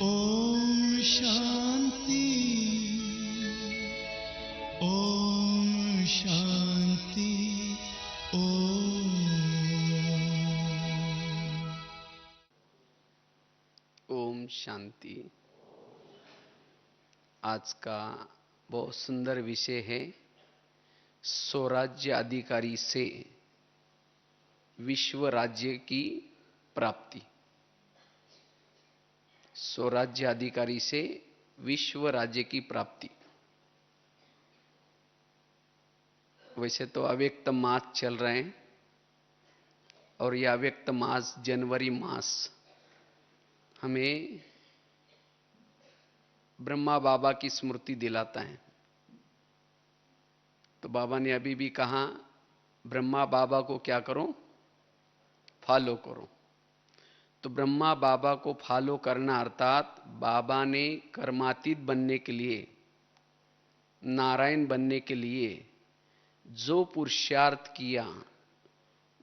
ओम शांति। ओम शांति। ओम। ओम शांति। आज का बहुत सुंदर विषय है स्वराज्य अधिकारी से विश्व राज्य की प्राप्ति। स्वराज्य अधिकारी से विश्व राज्य की प्राप्ति। वैसे तो अव्यक्त मास चल रहे हैं और यह अव्यक्त मास जनवरी मास हमें ब्रह्मा बाबा की स्मृति दिलाता है। तो बाबा ने अभी भी कहा ब्रह्मा बाबा को क्या करो, फॉलो करो। तो ब्रह्मा बाबा को फॉलो करना अर्थात बाबा ने कर्मातीत बनने के लिए, नारायण बनने के लिए जो पुरुषार्थ किया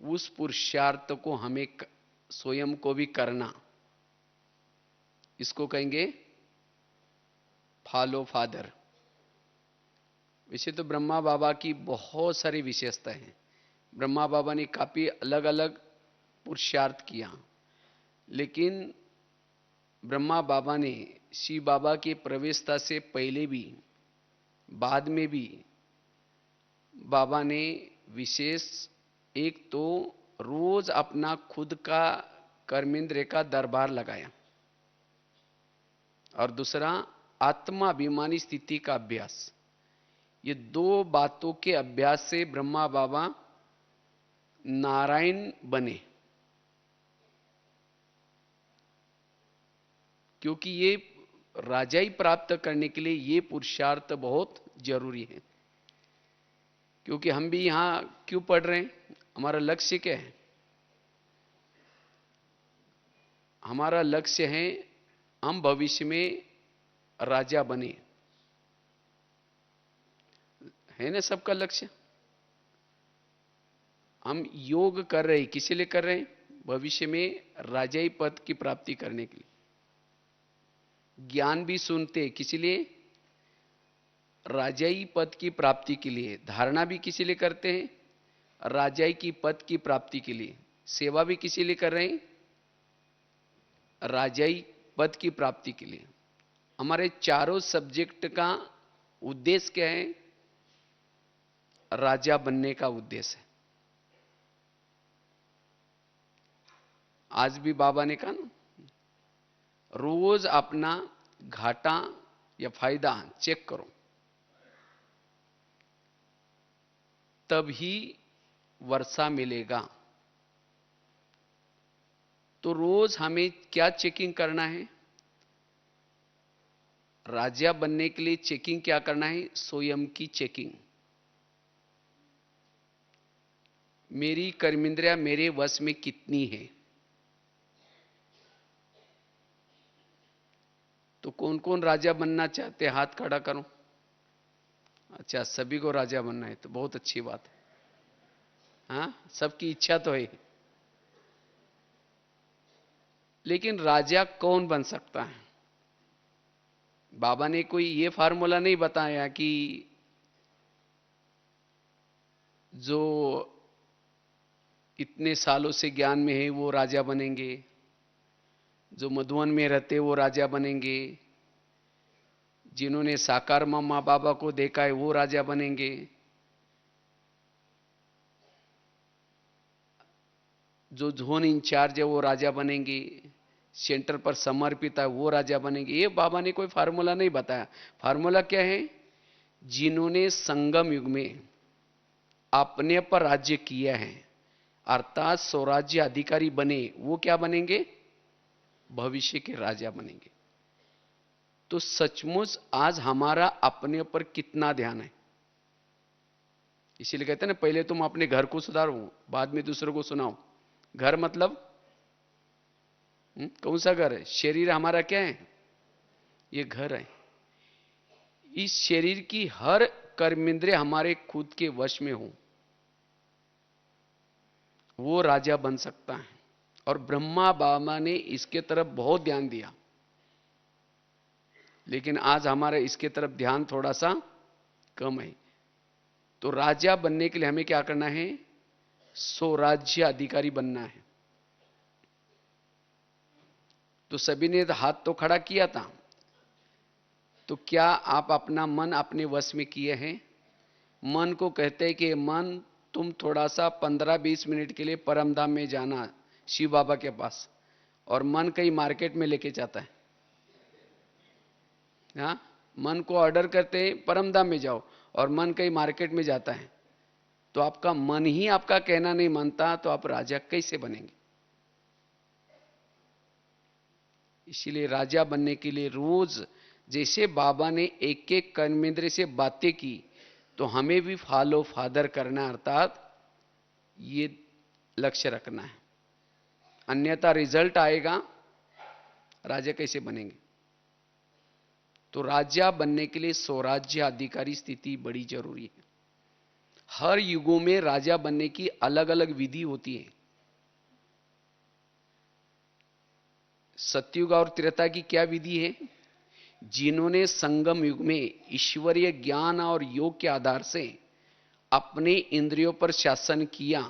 उस पुरुषार्थ को हमें स्वयं को भी करना, इसको कहेंगे फॉलो फादर। वैसे तो ब्रह्मा बाबा की बहुत सारी विशेषताएं हैं। ब्रह्मा बाबा ने काफी अलग अलग पुरुषार्थ किया, लेकिन ब्रह्मा बाबा ने शिव बाबा के प्रवेशता से पहले भी बाद में भी बाबा ने विशेष एक तो रोज अपना खुद का कर्मेंद्र का दरबार लगाया और दूसरा आत्माभिमानी स्थिति का अभ्यास। ये दो बातों के अभ्यास से ब्रह्मा बाबा नारायण बने, क्योंकि ये राजाई प्राप्त करने के लिए ये पुरुषार्थ बहुत जरूरी है। क्योंकि हम भी यहां क्यों पढ़ रहे हैं, हमारा लक्ष्य क्या है? हमारा लक्ष्य है हम भविष्य में राजा बने, है ना सबका लक्ष्य। हम योग कर रहे हैं, किस लिए कर रहे हैं? भविष्य में राजाई पद की प्राप्ति करने के लिए। ज्ञान भी सुनते किस लिए? राजाई पद की प्राप्ति के लिए। धारणा भी किस लिए करते हैं? राजाई की पद की प्राप्ति के लिए। सेवा भी किस लिए कर रहे हैं? राजाई पद की प्राप्ति के लिए। हमारे चारों सब्जेक्ट का उद्देश्य क्या है? राजा बनने का उद्देश्य है। आज भी बाबा ने कहा ना, रोज अपना घाटा या फायदा चेक करो, तभी वर्षा मिलेगा। तो रोज हमें क्या चेकिंग करना है? राजा बनने के लिए चेकिंग क्या करना है? स्वयं की चेकिंग। मेरी कर्मेंद्रिया मेरे वश में कितनी है? तो कौन कौन राजा बनना चाहते हैं? हाथ खड़ा करो। अच्छा, सभी को राजा बनना है, तो बहुत अच्छी बात है। हाँ, सबकी इच्छा तो है, लेकिन राजा कौन बन सकता है? बाबा ने कोई ये फार्मूला नहीं बताया कि जो इतने सालों से ज्ञान में है वो राजा बनेंगे, जो मधुवन में रहते वो राजा बनेंगे, जिन्होंने साकार माँ बाबा को देखा है वो राजा बनेंगे, जो जोन इंचार्ज है वो राजा बनेंगे, सेंटर पर समर्पित है वो राजा बनेंगे। ये बाबा ने कोई फार्मूला नहीं बताया। फार्मूला क्या है? जिन्होंने संगम युग में अपने पर राज्य किया है, अर्थात स्वराज्य अधिकारी बने, वो क्या बनेंगे? भविष्य के राजा बनेंगे। तो सचमुच आज हमारा अपने पर कितना ध्यान है? इसीलिए कहते हैं ना, पहले तुम अपने घर को सुधारो, बाद में दूसरों को सुनाओ। घर मतलब कौन सा घर है? शरीर हमारा क्या है? ये घर है। इस शरीर की हर कर्मेंद्रिय हमारे खुद के वश में हो, वो राजा बन सकता है। और ब्रह्मा बाबा ने इसके तरफ बहुत ध्यान दिया। लेकिन आज हमारा इसके तरफ ध्यान थोड़ा सा कम है। तो राजा बनने के लिए हमें क्या करना है? स्वराज्य अधिकारी बनना है। तो सभी ने हाथ तो खड़ा किया था, तो क्या आप अपना मन अपने वश में किए हैं? मन को कहते हैं कि मन तुम थोड़ा सा 15-20 मिनट के लिए परमधाम में जाना, शिव बाबा के पास, और मन कहीं मार्केट में लेके जाता है। हाँ, मन को ऑर्डर करते हैं परमधाम में जाओ, और मन कहीं मार्केट में जाता है। तो आपका मन ही आपका कहना नहीं मानता, तो आप राजा कैसे बनेंगे? इसीलिए राजा बनने के लिए रोज जैसे बाबा ने एक एक कर्मेंद्र से बातें की, तो हमें भी फॉलो फादर करना, अर्थात ये लक्ष्य रखना है। अन्यथा रिजल्ट आएगा, राजा कैसे बनेंगे? तो राजा बनने के लिए स्वराज्य अधिकारी स्थिति बड़ी जरूरी है। हर युगों में राजा बनने की अलग अलग विधि होती है। सतयुग और त्रेता की क्या विधि है? जिन्होंने संगम युग में ईश्वरीय ज्ञान और योग के आधार से अपने इंद्रियों पर शासन किया,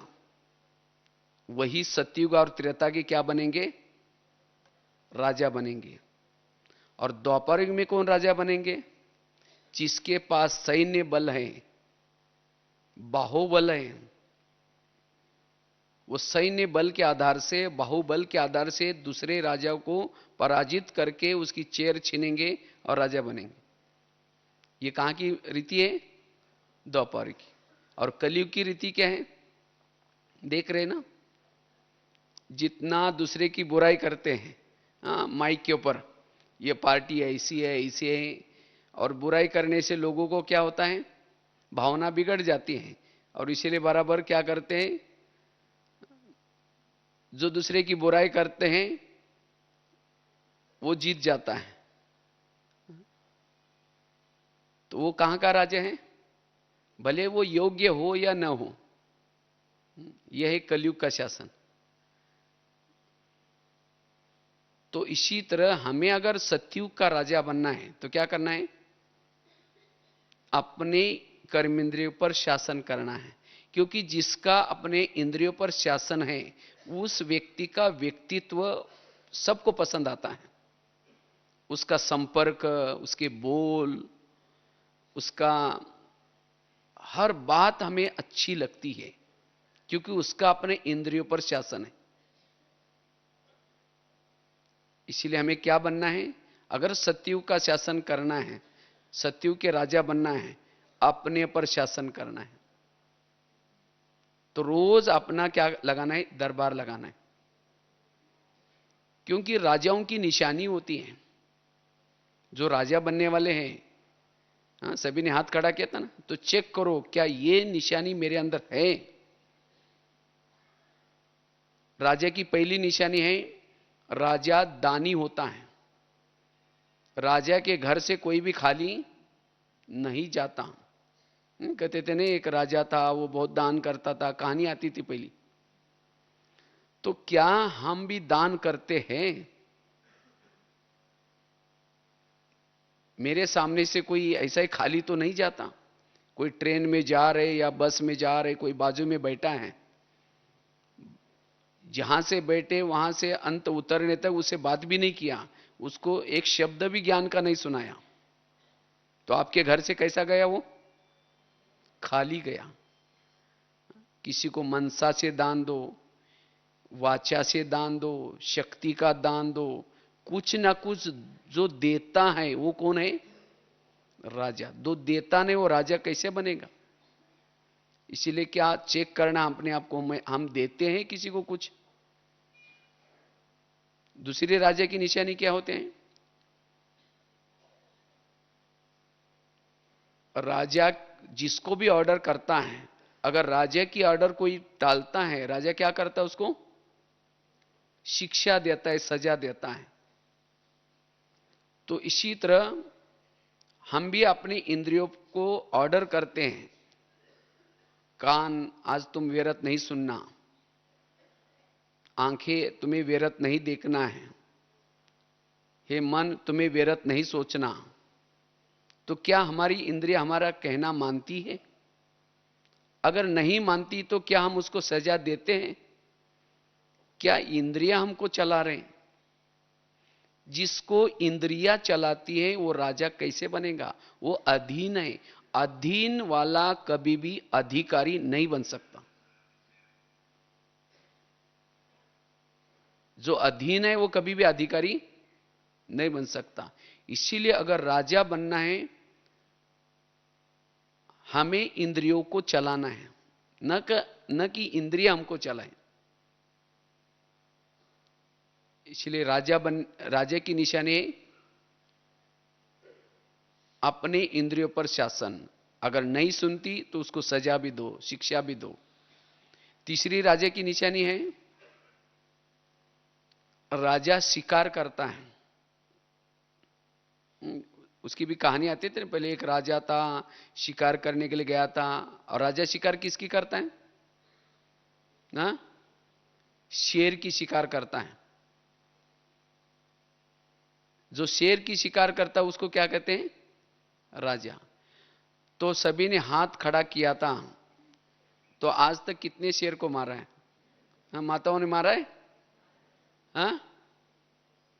वही सतयुग और त्रेता के क्या बनेंगे? राजा बनेंगे। और द्वापर युग में कौन राजा बनेंगे? जिसके पास सैन्य बल है, बाहुबल है, वो सैन्य बल के आधार से, बाहुबल के आधार से दूसरे राजा को पराजित करके उसकी चेयर छीनेंगे और राजा बनेंगे। ये कहां की रीति है? द्वापर की। और कलयुग की रीति क्या है? देख रहे ना, जितना दूसरे की बुराई करते हैं, हाँ, माइक के ऊपर, ये पार्टी ऐसी है, ऐसी है, और बुराई करने से लोगों को क्या होता है? भावना बिगड़ जाती है। और इसीलिए बराबर क्या करते हैं? जो दूसरे की बुराई करते हैं वो जीत जाता है। तो वो कहां का राजा है? भले वो योग्य हो या न हो, यह है कलयुग का शासन। तो इसी तरह हमें अगर सतयुग का राजा बनना है तो क्या करना है? अपने कर्मेंद्रियों पर शासन करना है। क्योंकि जिसका अपने इंद्रियों पर शासन है, उस व्यक्ति का व्यक्तित्व सबको पसंद आता है। उसका संपर्क, उसके बोल, उसका हर बात हमें अच्छी लगती है, क्योंकि उसका अपने इंद्रियों पर शासन है। इसीलिए हमें क्या बनना है? अगर सतयुग का शासन करना है, सतयुग के राजा बनना है, अपने पर शासन करना है, तो रोज अपना क्या लगाना है? दरबार लगाना है। क्योंकि राजाओं की निशानी होती है। जो राजा बनने वाले हैं, हाँ, सभी ने हाथ खड़ा किया था ना, तो चेक करो क्या ये निशानी मेरे अंदर है। राजा की पहली निशानी है, राजा दानी होता है। राजा के घर से कोई भी खाली नहीं जाता। कहते थे नहीं, एक राजा था, वो बहुत दान करता था, कहानी आती थी पहली। तो क्या हम भी दान करते हैं? मेरे सामने से कोई ऐसा ही खाली तो नहीं जाता। कोई ट्रेन में जा रहे या बस में जा रहे, कोई बाजू में बैठा है, जहां से बैठे वहां से अंत उतरने तक उससे बात भी नहीं किया, उसको एक शब्द भी ज्ञान का नहीं सुनाया, तो आपके घर से कैसा गया? वो खाली गया। किसी को मनसा से दान दो, वाचा से दान दो, शक्ति का दान दो, कुछ ना कुछ जो देता है वो कौन है? राजा। जो देता नहीं वो राजा कैसे बनेगा? इसीलिए क्या चेक करना अपने आप को, हम देते हैं किसी को कुछ? दूसरे राजा की निशानी क्या होते हैं? राजा जिसको भी ऑर्डर करता है, अगर राजा की ऑर्डर कोई टालता है, राजा क्या करता है? उसको शिक्षा देता है, सजा देता है। तो इसी तरह हम भी अपनी इंद्रियों को ऑर्डर करते हैं, कान आज तुम व्यर्थ नहीं सुनना, आंखें तुम्हें व्यर्थ नहीं देखना है, हे मन तुम्हें व्यर्थ नहीं सोचना। तो क्या हमारी इंद्रिय हमारा कहना मानती है? अगर नहीं मानती तो क्या हम उसको सजा देते हैं? क्या इंद्रियां हमको चला रहे हैं? जिसको इंद्रिया चलाती है वो राजा कैसे बनेगा? वो अधीन है। अधीन वाला कभी भी अधिकारी नहीं बन सकता। जो अधीन है वो कभी भी अधिकारी नहीं बन सकता। इसीलिए अगर राजा बनना है, हमें इंद्रियों को चलाना है, न कि इंद्रिय हमको चलाएं। इसलिए राजा की निशानी है अपने इंद्रियों पर शासन। अगर नहीं सुनती तो उसको सजा भी दो, शिक्षा भी दो। तीसरी राजा की निशानी है राजा शिकार करता है। उसकी भी कहानी आती थी ना, पहले एक राजा था, शिकार करने के लिए गया था। और राजा शिकार किसकी करता है ना? शेर की शिकार करता है। जो शेर की शिकार करता है उसको क्या कहते हैं? राजा। तो सभी ने हाथ खड़ा किया था। तो आज तक कितने शेर को मारा है? हाँ, माताओं ने मारा है। हाँ,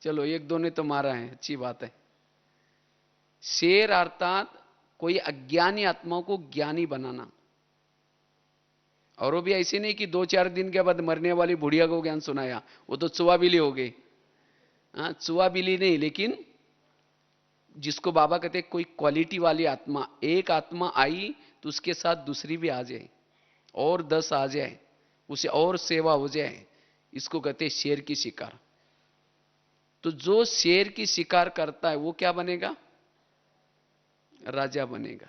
चलो एक दो ने तो मारा है, अच्छी बात है। शेर अर्थात कोई अज्ञानी आत्माओं को ज्ञानी बनाना। और वो भी ऐसे नहीं कि 2-4 दिन के बाद मरने वाली बुढ़िया को ज्ञान सुनाया, वो तो चुआ बिली हो गई। हाँ, चुआ बिली नहीं, लेकिन जिसको बाबा कहते कोई क्वालिटी वाली आत्मा। एक आत्मा आई तो उसके साथ दूसरी भी आ जाए, और 10 आ जाए, उसे और सेवा हो जाए। इसको कहते शेर की शिकार। तो जो शेर की शिकार करता है वो क्या बनेगा? राजा बनेगा।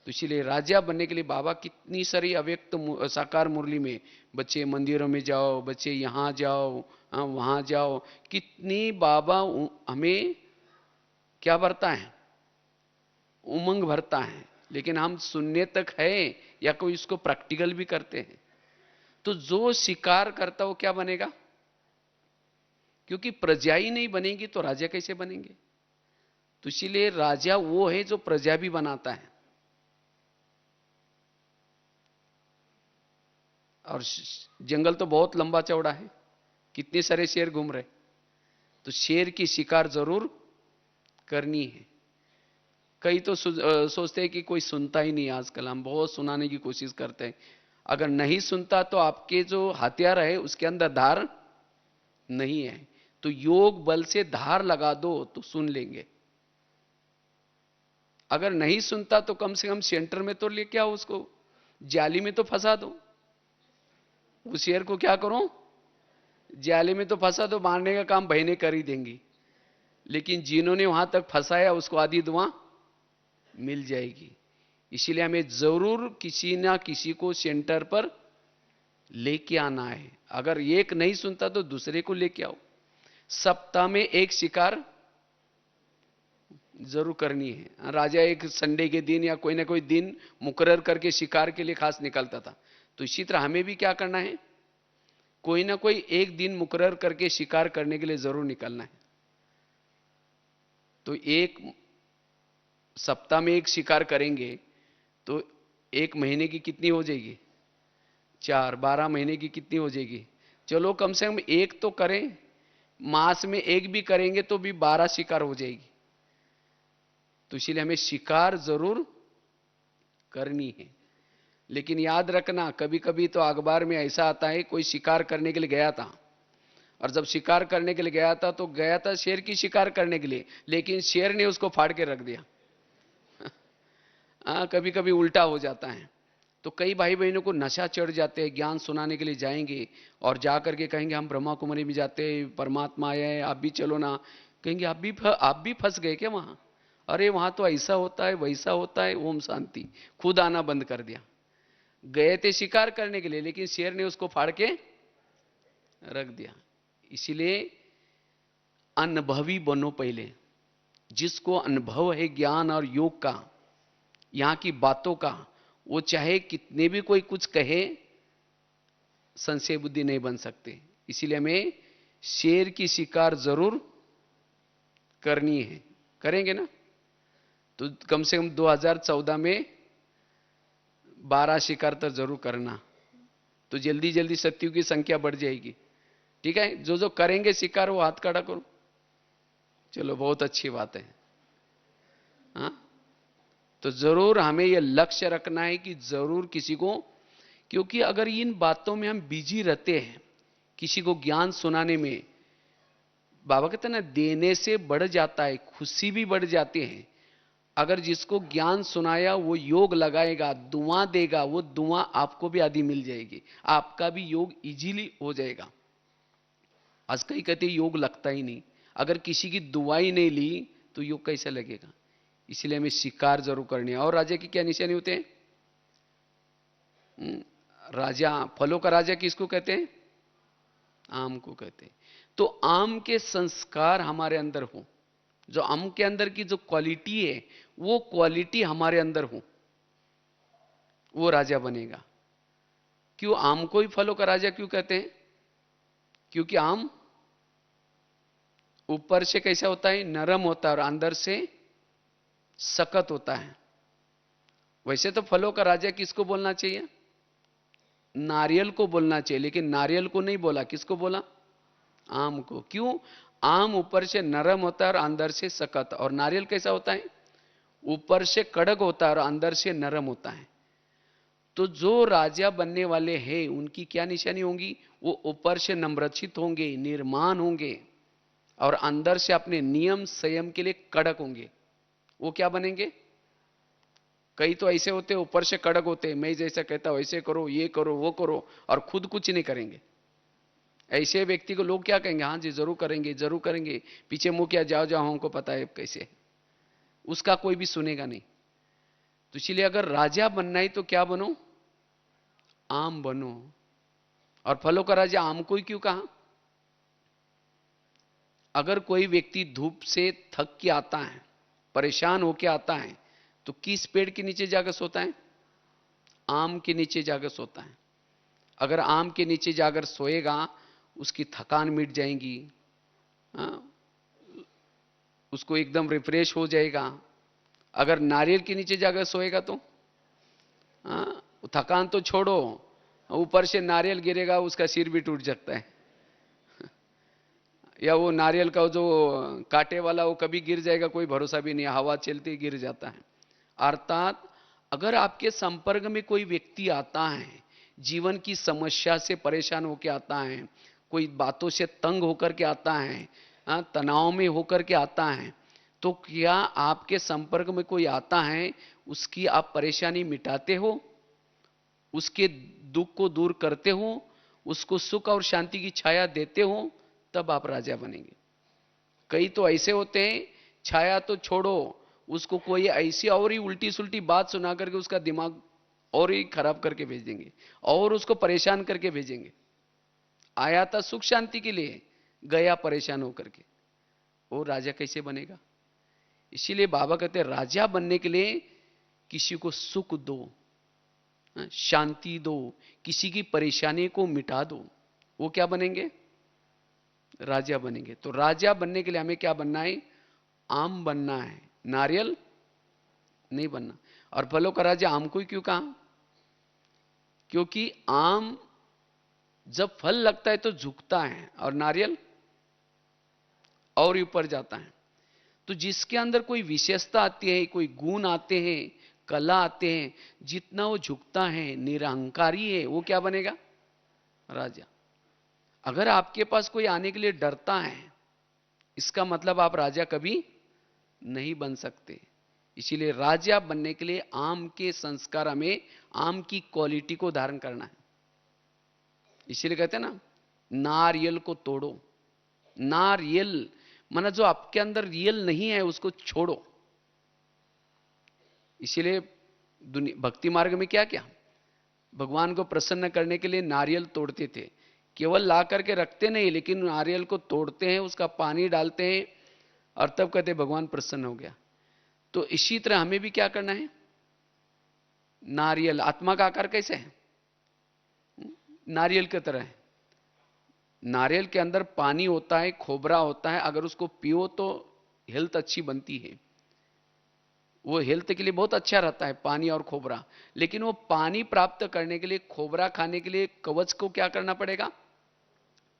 तो इसलिए राजा बनने के लिए बाबा कितनी सारी अव्यक्त साकार मुरली में, बच्चे मंदिरों में जाओ, बच्चे यहां जाओ, वहां जाओ, कितनी बाबा हमें क्या भरता है? उमंग भरता है। लेकिन हम सुनने तक है या कोई इसको प्रैक्टिकल भी करते हैं? तो जो शिकार करता वो क्या बनेगा? क्योंकि प्रजा ही नहीं बनेगी तो राजा कैसे बनेंगे? तो इसीलिए राजा वो है जो प्रजा भी बनाता है। और जंगल तो बहुत लंबा चौड़ा है, कितने सारे शेर घूम रहे। तो शेर की शिकार जरूर करनी है। कई तो सोचते हैं कि कोई सुनता ही नहीं। आजकल हम बहुत सुनाने की कोशिश करते हैं। अगर नहीं सुनता तो आपके जो हथियार है उसके अंदर धार नहीं है, तो योग बल से धार लगा दो तो सुन लेंगे। अगर नहीं सुनता तो कम से कम सेंटर में तो लेके आओ, उसको जाली में तो फंसा दो। उस शेर को क्या करो? जाली में तो फंसा दो, मारने का काम बहनें कर ही देंगी। लेकिन जिन्होंने वहां तक फंसाया उसको आधी दुआ मिल जाएगी। इसीलिए हमें जरूर किसी ना किसी को सेंटर पर लेके आना है। अगर एक नहीं सुनता तो दूसरे को लेके आओ। सप्ताह में एक शिकार जरूर करनी है। राजा एक संडे के दिन या कोई ना कोई दिन मुकर्रर करके शिकार के लिए खास निकलता था। तो इसी तरह हमें भी क्या करना है? कोई ना कोई एक दिन मुकर्रर करके शिकार करने के लिए जरूर निकलना है। तो एक सप्ताह में एक शिकार करेंगे तो एक महीने की कितनी हो जाएगी? 4, 12 महीने की कितनी हो जाएगी? चलो कम से कम एक तो करें। मास में एक भी करेंगे तो भी 12 शिकार हो जाएगी। तो इसीलिए हमें शिकार जरूर करनी है। लेकिन याद रखना, कभी कभी तो अखबार में ऐसा आता है कोई शिकार करने के लिए गया था, और जब शिकार करने के लिए गया था तो गया था शेर की शिकार करने के लिए, लेकिन शेर ने उसको फाड़ के रख दिया। कभी कभी उल्टा हो जाता है। तो कई भाई बहनों को नशा चढ़ जाते हैं, ज्ञान सुनाने के लिए जाएंगे और जाकर के कहेंगे हम ब्रह्मा कुमारी में जाते हैं, परमात्मा आया है, आप भी चलो ना। कहेंगे आप भी फंस गए क्या वहां? अरे वहां तो ऐसा होता है, वैसा होता है। ओम शांति। खुद आना बंद कर दिया। गए थे शिकार करने के लिए, लेकिन शेर ने उसको फाड़ के रख दिया। इसीलिए अनुभवी बनो पहले। जिसको अनुभव है ज्ञान और योग का, यहां की बातों का, वो चाहे कितने भी कोई कुछ कहे, संशय बुद्धि नहीं बन सकते। इसीलिए हमें शेर की शिकार जरूर करनी है, करेंगे ना? तो कम से कम 2014 में 12 शिकार तो जरूर करना, तो जल्दी जल्दी सत्यों की संख्या बढ़ जाएगी। ठीक है, जो जो करेंगे शिकार वो हाथ खड़ा करो। चलो, बहुत अच्छी बात है। हाँ, तो जरूर हमें यह लक्ष्य रखना है कि जरूर किसी को, क्योंकि अगर इन बातों में हम बिजी रहते हैं, किसी को ज्ञान सुनाने में, बाबा कहते हैं ना, देने से बढ़ जाता है, खुशी भी बढ़ जाती है। अगर जिसको ज्ञान सुनाया वो योग लगाएगा, दुआ देगा, वो दुआ आपको भी आधी मिल जाएगी, आपका भी योग इजीली हो जाएगा। आज कई कहते योग लगता ही नहीं, अगर किसी की दुआ ही नहीं ली तो योग कैसे लगेगा? इसलिए हमें शिकार जरूर करनी है। और राजा की क्या निशानी होते हैं? राजा, फलों का राजा किसको कहते हैं? आम को कहते हैं। तो आम के संस्कार हमारे अंदर हो, जो आम के अंदर की जो क्वालिटी है वो क्वालिटी हमारे अंदर हो, वो राजा बनेगा। क्यों आम को ही फलों का राजा क्यों कहते हैं? क्योंकि आम ऊपर से कैसा होता है? नरम होता है, और अंदर से सख्त होता है। वैसे तो फलों का राजा किसको बोलना चाहिए? नारियल को बोलना चाहिए, लेकिन नारियल को नहीं बोला, किसको बोला? आम को। क्यों? आम ऊपर से नरम होता है और अंदर से सख्त, और नारियल कैसा होता है? ऊपर से कड़क होता है और अंदर से नरम होता है। तो जो राजा बनने वाले हैं उनकी क्या निशानी होंगी? वो ऊपर से नम्रचित होंगे, निर्माण होंगे, और अंदर से अपने नियम संयम के लिए कड़क होंगे। वो क्या बनेंगे? कई तो ऐसे होते हैं ऊपर से कड़क होते हैं, मैं जैसा कहता हूं ऐसे करो, ये करो, वो करो, और खुद कुछ नहीं करेंगे। ऐसे व्यक्ति को लोग क्या कहेंगे? हाँ जी जरूर करेंगे, जरूर करेंगे, पीछे मुंह क्या, जाओ जाओ, हमको पता है कैसे। उसका कोई भी सुनेगा नहीं। तो इसलिए अगर राजा बनना है तो क्या बनो? आम बनो। और फलों का राजा आम को ही क्यों कहा? अगर कोई व्यक्ति धूप से थक के आता है, परेशान होके आता है, तो किस पेड़ के नीचे जाकर सोता है? आम के नीचे जाकर सोता है। अगर आम के नीचे जाकर सोएगा, उसकी थकान मिट जाएगी, हाँ, उसको एकदम रिफ्रेश हो जाएगा। अगर नारियल के नीचे जाकर सोएगा तो हाँ, थकान तो छोड़ो, ऊपर से नारियल गिरेगा, उसका सिर भी टूट सकता है। या वो नारियल का जो कांटे वाला वो कभी गिर जाएगा, कोई भरोसा भी नहीं, हवा चलती गिर जाता है। अर्थात अगर आपके संपर्क में कोई व्यक्ति आता है, जीवन की समस्या से परेशान होकर आता है, कोई बातों से तंग होकर के आता है, तनाव में होकर के आता है, तो क्या आपके संपर्क में कोई आता है, उसकी आप परेशानी मिटाते हो, उसके दुख को दूर करते हो, उसको सुख और शांति की छाया देते हो, तब आप राजा बनेंगे। कई तो ऐसे होते हैं, छाया तो छोड़ो, उसको कोई ऐसी और ही उल्टी सुल्टी बात सुना करके उसका दिमाग और ही खराब करके भेज देंगे, और उसको परेशान करके भेजेंगे। आया था सुख शांति के लिए, गया परेशान होकर के। वो राजा कैसे बनेगा? इसीलिए बाबा कहते हैं राजा बनने के लिए किसी को सुख दो, शांति दो, किसी की परेशानी को मिटा दो, वो क्या बनेंगे? राजा बनेंगे। तो राजा बनने के लिए हमें क्या बनना है? आम बनना है, नारियल नहीं बनना। और फलों का राजा आम को ही क्यों कहा? क्योंकि आम जब फल लगता है तो झुकता है, और नारियल और ऊपर जाता है। तो जिसके अंदर कोई विशेषता आती है, कोई गुण आते हैं, कला आते हैं, जितना वो झुकता है, निरहंकारी है, वो क्या बनेगा? राजा। अगर आपके पास कोई आने के लिए डरता है, इसका मतलब आप राजा कभी नहीं बन सकते। इसीलिए राजा बनने के लिए आम के संस्कार हमें, आम की क्वालिटी को धारण करना है। इसीलिए कहते हैं ना, नारियल को तोड़ो। नारियल माना जो आपके अंदर रियल नहीं है उसको छोड़ो। इसीलिए भक्ति मार्ग में क्या क्या, भगवान को प्रसन्न करने के लिए नारियल तोड़ते थे। केवल ला करके रखते नहीं, लेकिन नारियल को तोड़ते हैं, उसका पानी डालते हैं, और तब कहते भगवान प्रसन्न हो गया। तो इसी तरह हमें भी क्या करना है? नारियल, आत्मा का आकार कैसे है? नारियल की तरह है। नारियल के अंदर पानी होता है, खोबरा होता है, अगर उसको पियो तो हेल्थ अच्छी बनती है, वो हेल्थ के लिए बहुत अच्छा रहता है पानी और खोबरा। लेकिन वो पानी प्राप्त करने के लिए, खोबरा खाने के लिए कवच को क्या करना पड़ेगा?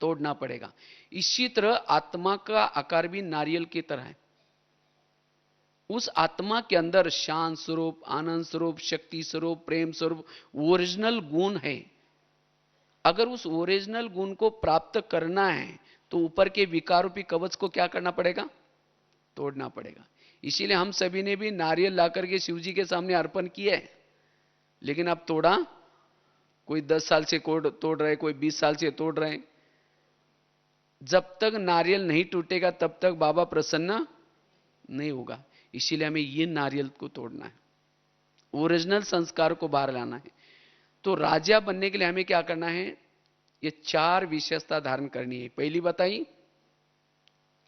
तोड़ना पड़ेगा। इसी तरह आत्मा का आकार भी नारियल की तरह है। उस आत्मा के अंदर शांत स्वरूप, आनंद स्वरूप, शक्ति स्वरूप, प्रेम स्वरूप ओरिजिनल गुण है। अगर उस ओरिजिनल गुण को प्राप्त करना है तो ऊपर के विकार रूपी कवच को क्या करना पड़ेगा? तोड़ना पड़ेगा। इसीलिए हम सभी ने भी नारियल ला करके शिव जी के सामने अर्पण किया है, लेकिन अब तोड़ा, कोई 10 साल से तोड़ रहे, कोई 20 साल से तोड़ रहे। जब तक नारियल नहीं टूटेगा तब तक बाबा प्रसन्न नहीं होगा। इसीलिए हमें ये नारियल को तोड़ना है, ओरिजिनल संस्कार को बाहर लाना है। तो राजा बनने के लिए हमें क्या करना है? ये 4 विशेषता धारण करनी है। पहली बताई,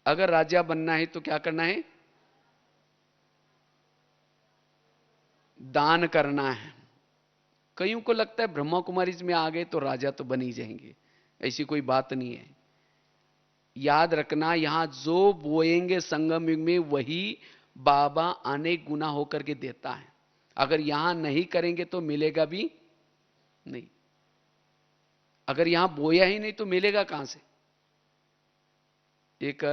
अगर राजा बनना है तो क्या करना है? दान करना है। कईयों को लगता है ब्रह्मा कुमारी में आ गए तो राजा तो बन ही जाएंगे, ऐसी कोई बात नहीं है। याद रखना, यहां जो बोएंगे संगम युग में वही बाबा अनेक गुना होकर के देता है। अगर यहां नहीं करेंगे तो मिलेगा भी नहीं। अगर यहां बोया ही नहीं तो मिलेगा कहां से? एक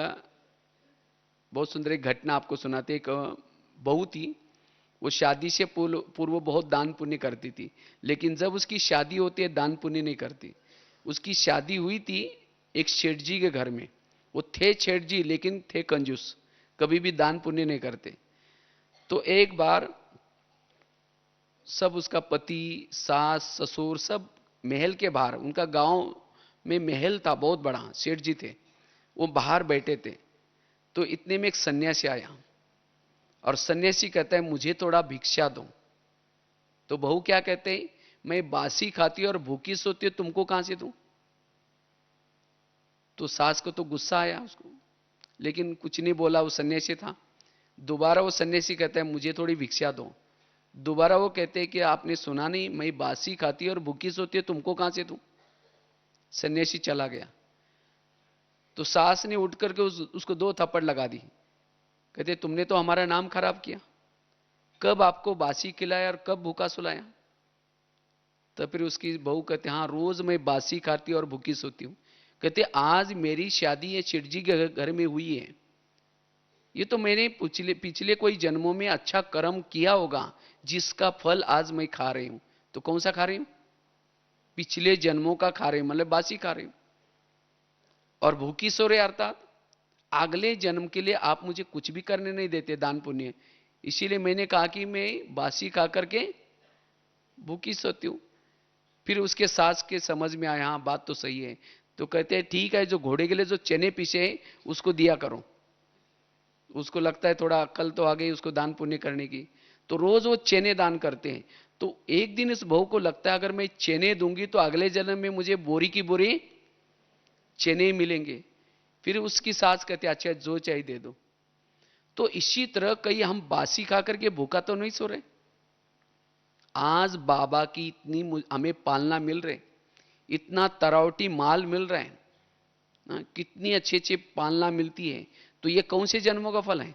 बहुत सुंदर एक घटना आपको सुनाते। एक बहू थी, वो शादी से पूर्व बहुत दान पुण्य करती थी, लेकिन जब उसकी शादी होती है दान पुण्य नहीं करती। उसकी शादी हुई थी एक सेठ जी के घर में। वो थे सेठ जी लेकिन थे कंजूस, कभी भी दान पुण्य नहीं करते। तो एक बार सब, उसका पति, सास, ससुर सब महल के बाहर, उनका गांव में महल था बहुत बड़ा, सेठ जी थे, वो बाहर बैठे थे। तो इतने में एक सन्यासी आया और सन्यासी कहता है मुझे थोड़ा भिक्षा दो। तो बहू क्या कहते हैं, मैं बासी खाती और भूखी सोती हूं, तुमको कहां से दूं? तो सास को तो गुस्सा आया उसको, लेकिन कुछ नहीं बोला, वो सन्यासी था। दोबारा वो सन्यासी कहता है मुझे थोड़ी भिक्षा दो। दोबारा वो कहते हैं कि आपने सुना नहीं, मैं बासी खाती और भूखी सोती है, तुमको कहां से दूं? सन्यासी चला गया। तो सास ने उठ करके उसको 2 थप्पड़ लगा दी। कहते तुमने तो हमारा नाम खराब किया, कब आपको बासी खिलाया और कब भूखा सुलाया? तो फिर उसकी बहू कहते हाँ, रोज मैं बासी खाती और भूखी सोती हूं। कहते आज मेरी शादी ये सेठ जी के घर में हुई है, ये तो मैंने पिछले पिछले कोई जन्मों में अच्छा कर्म किया होगा जिसका फल आज मैं खा रही हूं। तो कौन सा खा रही हूं? पिछले जन्मों का खा रही हूं, मतलब बासी खा रही हूं। और भूखी सो रहे अर्थात अगले जन्म के लिए आप मुझे कुछ भी करने नहीं देते दान पुण्य, इसीलिए मैंने कहा कि मैं बासी खा करके भूखी सोती हूं। फिर उसके सास के समझ में आया हाँ बात तो सही है। तो कहते हैं ठीक है, जो घोड़े के लिए जो चने पीसे उसको दिया करो। उसको लगता है थोड़ा अक्ल तो आ गई उसको दान पुण्य करने की, तो रोज वो चने दान करते हैं। तो एक दिन इस बहू को लगता है अगर मैं चने दूंगी तो अगले जन्म में मुझे बोरी की बोरी चने मिलेंगे। फिर उसकी सास कहते अच्छा जो चाहिए दे दो। तो इसी तरह कहीं हम बासी खा करके भूखा तो नहीं सो रहे। आज बाबा की इतनी हमें पालना मिल रही, इतना तरावटी माल मिल रहा है ना, कितनी अच्छी अच्छी पालना मिलती है। तो ये कौन से जन्मों का फल है?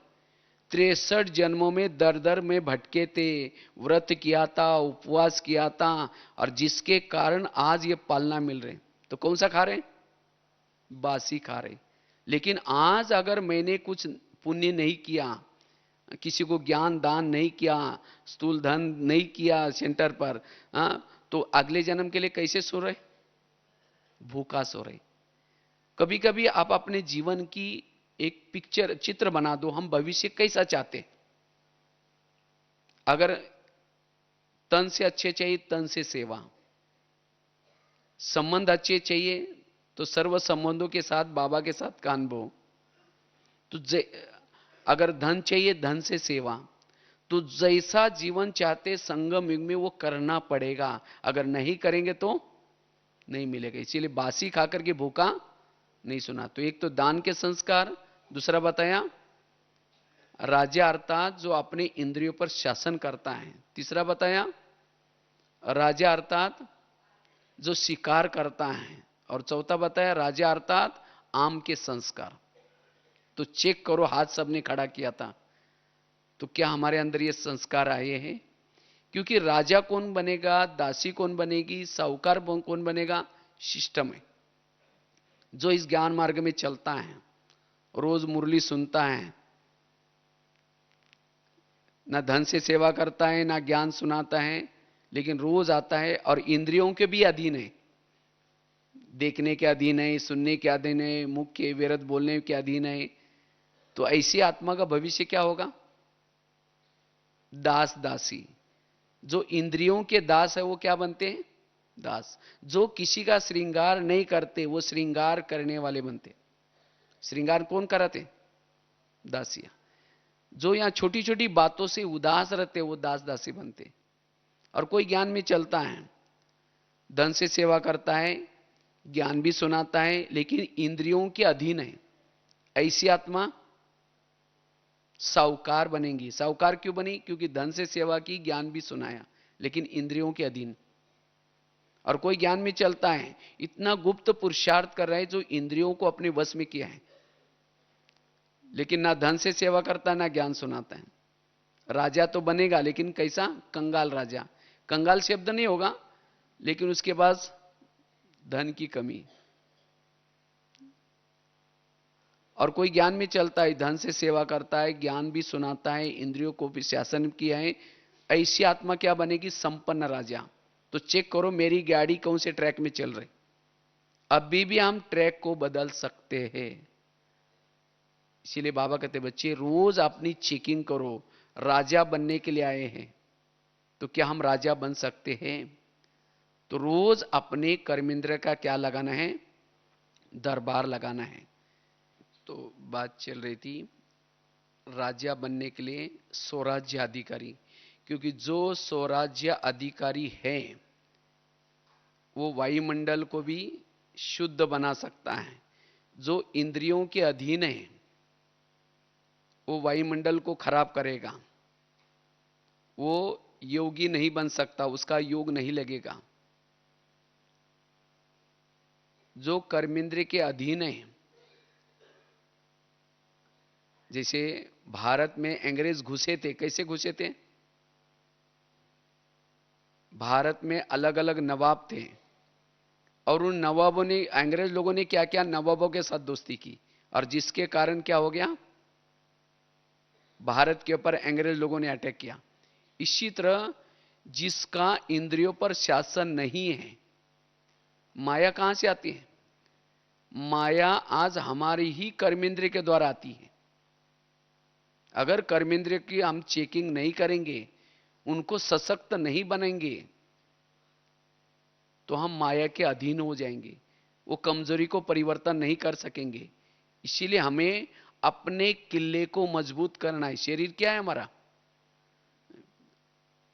63 जन्मों में दर दर में भटके थे, व्रत किया था, उपवास किया था, और जिसके कारण आज ये पालना मिल रहे। तो कौन सा खा रहे? बासी खा रहे। लेकिन आज अगर मैंने कुछ पुण्य नहीं किया, किसी को ज्ञान दान नहीं किया, स्थूल धन नहीं किया सेंटर पर, तो अगले जन्म के लिए कैसे सो रहे? भूखा सो रहे। कभी कभी आप अपने जीवन की एक पिक्चर, चित्र बना दो, हम भविष्य कैसा चाहते। अगर तन से अच्छे चाहिए, तन से सेवा, संबंध अच्छे चाहिए तो सर्व संबंधों के साथ बाबा के साथ कानबो। तो अगर धन चाहिए, धन से सेवा। तो जैसा जीवन चाहते संगम युग में वो करना पड़ेगा, अगर नहीं करेंगे तो नहीं मिलेगा। इसीलिए बासी खाकर के भूखा नहीं सुना। तो एक तो दान के संस्कार, दूसरा बताया राजा अर्थात जो अपने इंद्रियों पर शासन करता है, तीसरा बताया राजा अर्थात जो शिकार करता है, और चौथा बताया राजा अर्थात आम के संस्कार। तो चेक करो, हाथ सबने खड़ा किया था, तो क्या हमारे अंदर ये संस्कार आए हैं? क्योंकि राजा कौन बनेगा, दासी कौन बनेगी, साहूकार कौन बनेगा? सिस्टम है जो इस ज्ञान मार्ग में चलता है, रोज मुरली सुनता है, ना धन से सेवा करता है ना ज्ञान सुनाता है, लेकिन रोज आता है और इंद्रियों के भी अधीन है, देखने के अधीन है, सुनने के अधीन है, मुख के विरत बोलने के अधीन है। तो ऐसी आत्मा का भविष्य क्या होगा? दास दासी। जो इंद्रियों के दास है वो क्या बनते हैं? दास। जो किसी का श्रृंगार नहीं करते वो श्रृंगार करने वाले बनते। श्रृंगार कौन कराते? दासियां। जो यहां छोटी छोटी बातों से उदास रहते वो दास दासी बनते। और कोई ज्ञान में चलता है, धन से सेवा करता है, ज्ञान भी सुनाता है, लेकिन इंद्रियों के अधीन है, ऐसी आत्मा साहूकार बनेगी। साहूकार क्यों बनी? क्योंकि धन से सेवा की, ज्ञान भी सुनाया, लेकिन इंद्रियों के अधीन। और कोई ज्ञान में चलता है, इतना गुप्त पुरुषार्थ कर रहा है जो इंद्रियों को अपने वश में किया है, लेकिन ना धन से सेवा करता ना ज्ञान सुनाता है। राजा तो बनेगा, लेकिन कैसा? कंगाल राजा। कंगाल शब्द नहीं होगा, लेकिन उसके पास धन की कमी। और कोई ज्ञान में चलता है, धन से सेवा करता है, ज्ञान भी सुनाता है, इंद्रियों को भी शासन किया है, ऐसी आत्मा क्या बनेगी? संपन्न राजा। तो चेक करो मेरी गाड़ी कौन से ट्रैक में चल रही। अभी भी हम ट्रैक को बदल सकते हैं। इसीलिए बाबा कहते बच्चे रोज अपनी चेकिंग करो। राजा बनने के लिए आए हैं, तो क्या हम राजा बन सकते हैं? तो रोज अपने कर्मेंद्र का क्या लगाना है? दरबार लगाना है। तो बात चल रही थी राजा बनने के लिए स्वराज्य अधिकारी, क्योंकि जो स्वराज्य अधिकारी है वो वायुमंडल को भी शुद्ध बना सकता है। जो इंद्रियों के अधीन है वो वायुमंडल को खराब करेगा, वो योगी नहीं बन सकता, उसका योग नहीं लगेगा। जो कर्मेंद्र के अधीन है, जैसे भारत में अंग्रेज घुसे थे, कैसे घुसे थे? भारत में अलग अलग नवाब थे, और उन नवाबों ने, अंग्रेज लोगों ने क्या क्या नवाबों के साथ दोस्ती की, और जिसके कारण क्या हो गया? भारत के ऊपर अंग्रेज लोगों ने अटैक किया। इसी तरह जिसका इंद्रियों पर शासन नहीं है, माया कहां से आती है? माया आज हमारी ही कर्मेंद्रिय के द्वारा आती है। अगर कर्मेंद्रिय की हम चेकिंग नहीं करेंगे, उनको सशक्त नहीं बनेंगे, तो हम माया के अधीन हो जाएंगे, वो कमजोरी को परिवर्तन नहीं कर सकेंगे। इसीलिए हमें अपने किले को मजबूत करना है। शरीर क्या है हमारा?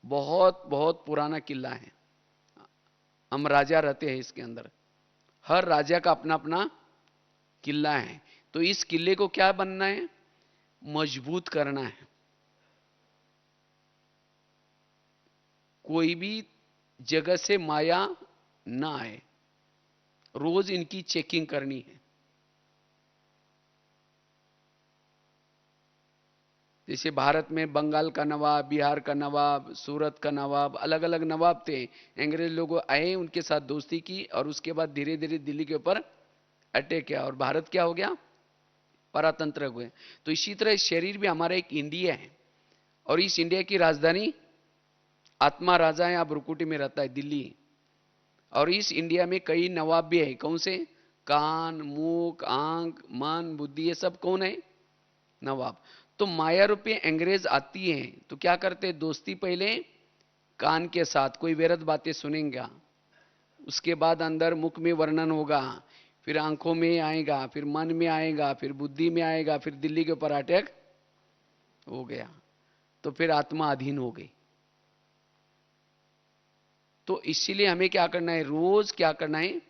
बहुत बहुत पुराना किला है, हम राजा रहते हैं इसके अंदर। हर राजा का अपना अपना किला है। तो इस किले को क्या बनना है? मजबूत करना है। कोई भी जगह से माया ना आए, रोज इनकी चेकिंग करनी है। जैसे भारत में बंगाल का नवाब, बिहार का नवाब, सूरत का नवाब, अलग अलग नवाब थे। अंग्रेज लोग आए, उनके साथ दोस्ती की, और उसके बाद धीरे धीरे दिल्ली के ऊपर अटैक किया, और भारत क्या हो गया? परातंत्र हुए। तो इसी तरह शरीर भी हमारा एक इंडिया है, और इस इंडिया की राजधानी आत्मा राजा है, आप रुकुटी में रहता है, दिल्ली। और इस इंडिया में कई नवाब भी है। कौन से? कान, मुख, आंख, मन, बुद्धि, ये सब कौन है? नवाब। तो माया रूपी अंग्रेज आती है तो क्या करते? दोस्ती पहले कान के साथ कोई व्यर्थ बातें सुनेंगे, उसके बाद अंदर मुख में वर्णन होगा, फिर आंखों में आएगा, फिर मन में आएगा, फिर बुद्धि में आएगा, फिर दिल्ली के ऊपर अटैक हो गया, तो फिर आत्मा अधीन हो गई। तो इसीलिए हमें क्या करना है? रोज क्या करना है?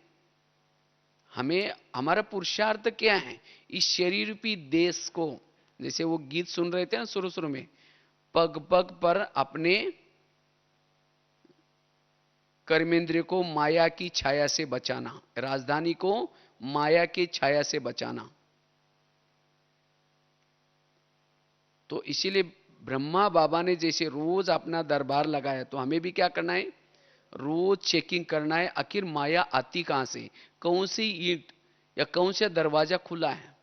हमें, हमारा पुरुषार्थ क्या है? इस शरीर रूपी देश को, जैसे वो गीत सुन रहे थे ना शुरू शुरू में, पग पग पर अपने कर्मेंद्रिय को माया की छाया से बचाना, राजधानी को माया की छाया से बचाना। तो इसीलिए ब्रह्मा बाबा ने जैसे रोज अपना दरबार लगाया, तो हमें भी क्या करना है, रोज चेकिंग करना है, आखिर माया आती कहां से, कौन सी ईंट या कौन सा दरवाजा खुला है।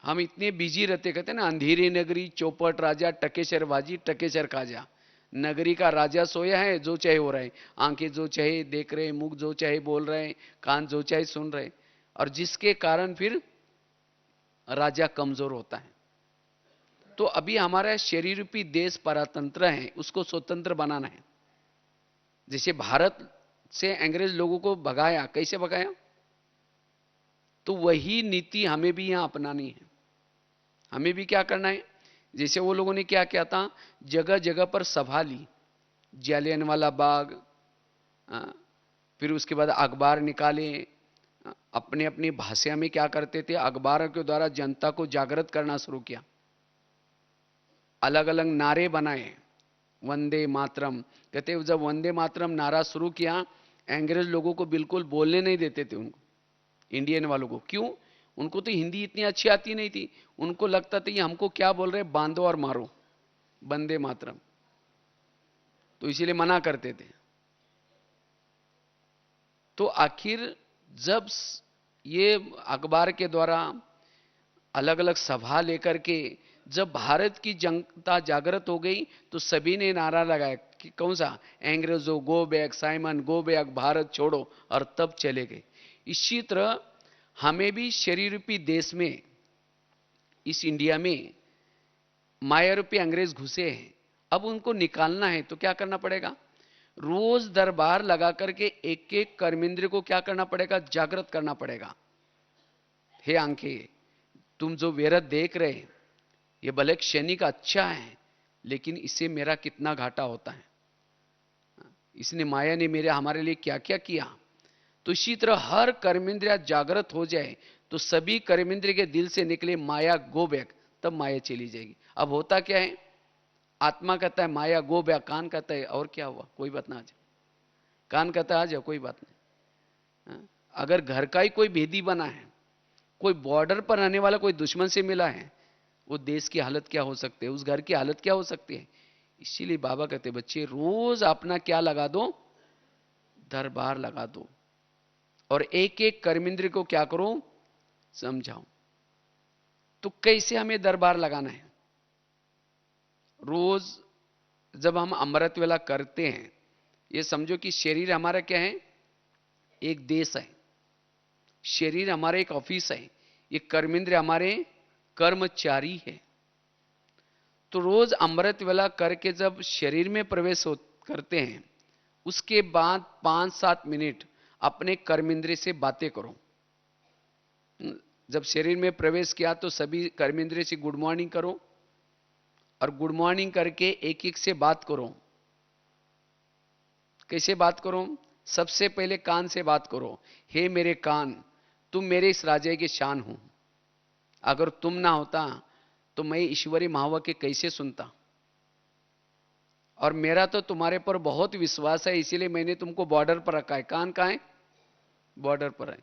हम इतने बिजी रहते, कहते हैं ना, अंधेरी नगरी चौपट राजा, टकेसर बाजी टकेसर खाजा। नगरी का राजा सोया है, जो चाहे हो रहा है, आंखें जो चाहे देख रहे, मुख जो चाहे बोल रहे, कान जो चाहे सुन रहे, और जिसके कारण फिर राजा कमजोर होता है। तो अभी हमारा शरीर रूपी देश परतंत्र है, उसको स्वतंत्र बनाना है। जैसे भारत से अंग्रेज लोगों को भगाया, कैसे भगाया, तो वही नीति हमें भी यहां अपनानी है। हमें भी क्या करना है, जैसे वो लोगों ने क्या किया था, जगह जगह पर सभा ली, जालियनवाला बाग, फिर उसके बाद अखबार निकाले, अपने अपनी भाषा में क्या करते थे, अखबारों के द्वारा जनता को जागृत करना शुरू किया, अलग अलग नारे बनाए, वंदे मातरम। कहते जब वंदे मातरम नारा शुरू किया, अंग्रेज लोगों को बिल्कुल बोलने नहीं देते थे, उनको, इंडियन वालों को। क्यों? उनको तो हिंदी इतनी अच्छी आती नहीं थी, उनको लगता था ये हमको क्या बोल रहे, बांधो और मारो, वंदे मातरम, तो इसीलिए मना करते थे। तो आखिर जब ये अखबार के द्वारा अलग अलग सभा लेकर के जब भारत की जनता जागृत हो गई, तो सभी ने नारा लगाया कि कौन सा, अंग्रेजों go back, Simon go back, Bharat छोड़ो, और तब चले गए। इसी तरह हमें भी शरीर रूपी देश में, इस इंडिया में माया रूपी अंग्रेज घुसे हैं, अब उनको निकालना है, तो क्या करना पड़ेगा, रोज दरबार लगा करके एक एक कर्मेंद्र को क्या करना पड़ेगा, जागृत करना पड़ेगा। हे आंखें, तुम जो व्यर्थ देख रहे, ये भले क्षणिक अच्छा है, लेकिन इससे मेरा कितना घाटा होता है, इसने माया ने मेरे हमारे लिए क्या क्या किया। तो इसी तरह हर कर्मेंद्रिय जागृत हो जाए, तो सभी कर्मेंद्रिय के दिल से निकले माया गो बैक, तब माया चली जाएगी। अब होता क्या है, आत्मा कहता है माया गो बैक, कान कहता है और क्या हुआ, कोई बात ना, आ जाए, कान कहता है आ जाओ, कोई बात नहीं। अगर घर का ही कोई भेदी बना है, कोई बॉर्डर पर रहने वाला कोई दुश्मन से मिला है, वो देश की हालत क्या हो सकती है, उस घर की हालत क्या हो सकती है। इसीलिए बाबा कहते बच्चे रोज अपना क्या लगा दो, दरबार लगा दो, और एक एक कर्मेंद्र को क्या करो, समझाओ। तो कैसे हमें दरबार लगाना है, रोज जब हम अमृत वेला करते हैं, ये समझो कि शरीर हमारा क्या है, एक देश है, शरीर हमारा एक ऑफिस है, ये कर्मेंद्र हमारे कर्मचारी है। तो रोज अमृत वेला करके जब शरीर में प्रवेश करते हैं, उसके बाद 5-7 मिनट अपने कर्मेंद्र से बातें करो। जब शरीर में प्रवेश किया तो सभी कर्मेंद्र से गुड मॉर्निंग करो, और गुड मॉर्निंग करके एक एक से बात करो। कैसे बात करो, सबसे पहले कान से बात करो, हे मेरे कान, तुम मेरे इस राज्य की शान हो, अगर तुम ना होता तो मैं ईश्वरी महावाक्य कैसे सुनता, और मेरा तो तुम्हारे पर बहुत विश्वास है, इसीलिए मैंने तुमको बॉर्डर पर रखा है। कान कहां है, बॉर्डर पर है।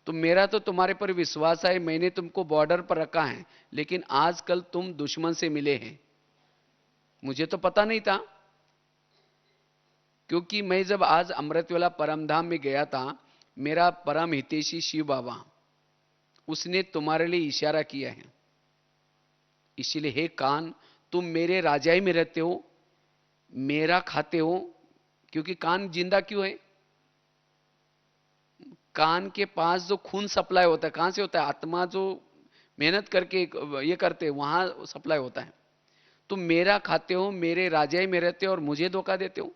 तो मेरा तो तुम्हारे पर विश्वास है, मैंने तुमको बॉर्डर पर रखा है, लेकिन आजकल तुम दुश्मन से मिले हैं, मुझे तो पता नहीं था। क्योंकि मैं जब आज अमृतवेला परमधाम में गया था, मेरा परम हितैषी शिव बाबा, उसने तुम्हारे लिए इशारा किया है। इसीलिए हे कान, तुम मेरे राजाई में रहते हो, मेरा खाते हो। क्योंकि कान जिंदा क्यों है, कान के पास जो खून सप्लाई होता है कहां से होता है, आत्मा जो मेहनत करके ये करते हैं, वहां सप्लाई होता है। तुम मेरा खाते हो, मेरे राजाई में रहते हो, और मुझे धोखा देते हो।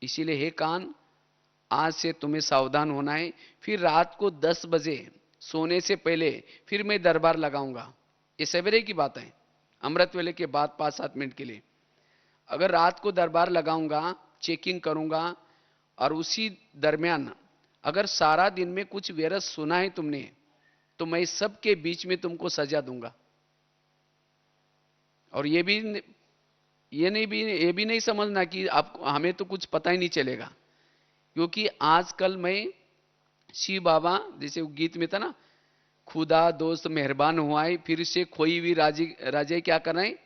इसीलिए हे कान, आज से तुम्हें सावधान होना है। फिर रात को 10 बजे सोने से पहले फिर मैं दरबार लगाऊंगा, ये सवेरे की बात है, अमृत वेले के बाद 5-7 मिनट के लिए। अगर रात को दरबार लगाऊंगा, चेकिंग करूंगा, और उसी दरमियान अगर सारा दिन में कुछ व्यर्थ सुना है तुमने, तो मैं सबके बीच में तुमको सजा दूंगा। और ये भी नहीं समझना कि आप हमें तो कुछ पता ही नहीं चलेगा। क्योंकि आजकल मैं शिव बाबा, जैसे वो गीत में था ना, खुदा दोस्त मेहरबान हुआ है, फिर से खोई हुई राजाई क्या कर रहे हैं,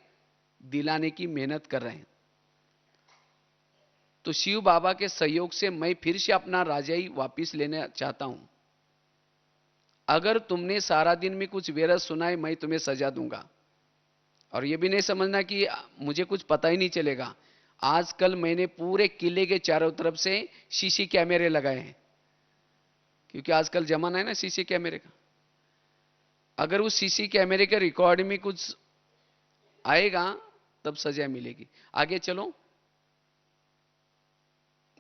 दिलाने की मेहनत कर रहे हैं। तो शिव बाबा के सहयोग से मैं फिर से अपना राजाई वापिस लेना चाहता हूं। अगर तुमने सारा दिन में कुछ व्यर्थ सुना है, मैं तुम्हें सजा दूंगा। और यह भी नहीं समझना कि मुझे कुछ पता ही नहीं चलेगा। आजकल मैंने पूरे किले के चारों तरफ से सीसी कैमरे लगाए हैं, क्योंकि आजकल जमाना है ना सीसी कैमरे का। अगर उस सीसी कैमरे के रिकॉर्ड में कुछ आएगा तब सजा मिलेगी। आगे चलो,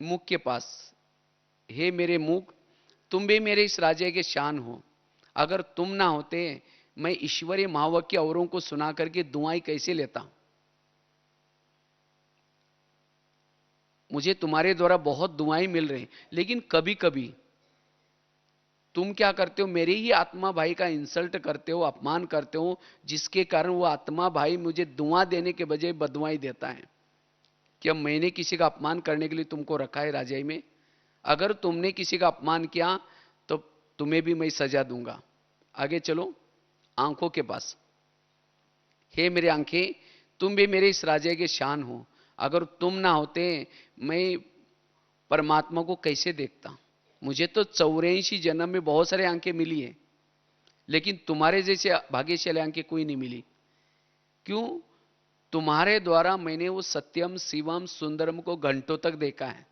मुख के पास। हे मेरे मुख, तुम भी मेरे इस राज्य के शान हो। अगर तुम ना होते, मैं ईश्वरीय महावाक्य औरों को सुना करके दुआएं कैसे लेता। मुझे तुम्हारे द्वारा बहुत दुआएं मिल रही, लेकिन कभी कभी तुम क्या करते हो, मेरे ही आत्मा भाई का इंसल्ट करते हो, अपमान करते हो, जिसके कारण वो आत्मा भाई मुझे दुआ देने के बजाय बदुआई देता है। क्या मैंने किसी का अपमान करने के लिए तुमको रखा है राजाई में? अगर तुमने किसी का अपमान किया तो तुम्हें भी मैं सजा दूंगा। आगे चलो, आंखों के पास। हे मेरे आंखें, तुम भी मेरे इस राजा के शान हो। अगर तुम ना होते, मैं परमात्मा को कैसे देखता? मुझे तो 84 जन्म में बहुत सारे आंखें मिली है, लेकिन तुम्हारे जैसे भाग्यशाली आंखें कोई नहीं मिली। क्यों? तुम्हारे द्वारा मैंने वो सत्यम शिवम सुंदरम को घंटों तक देखा है,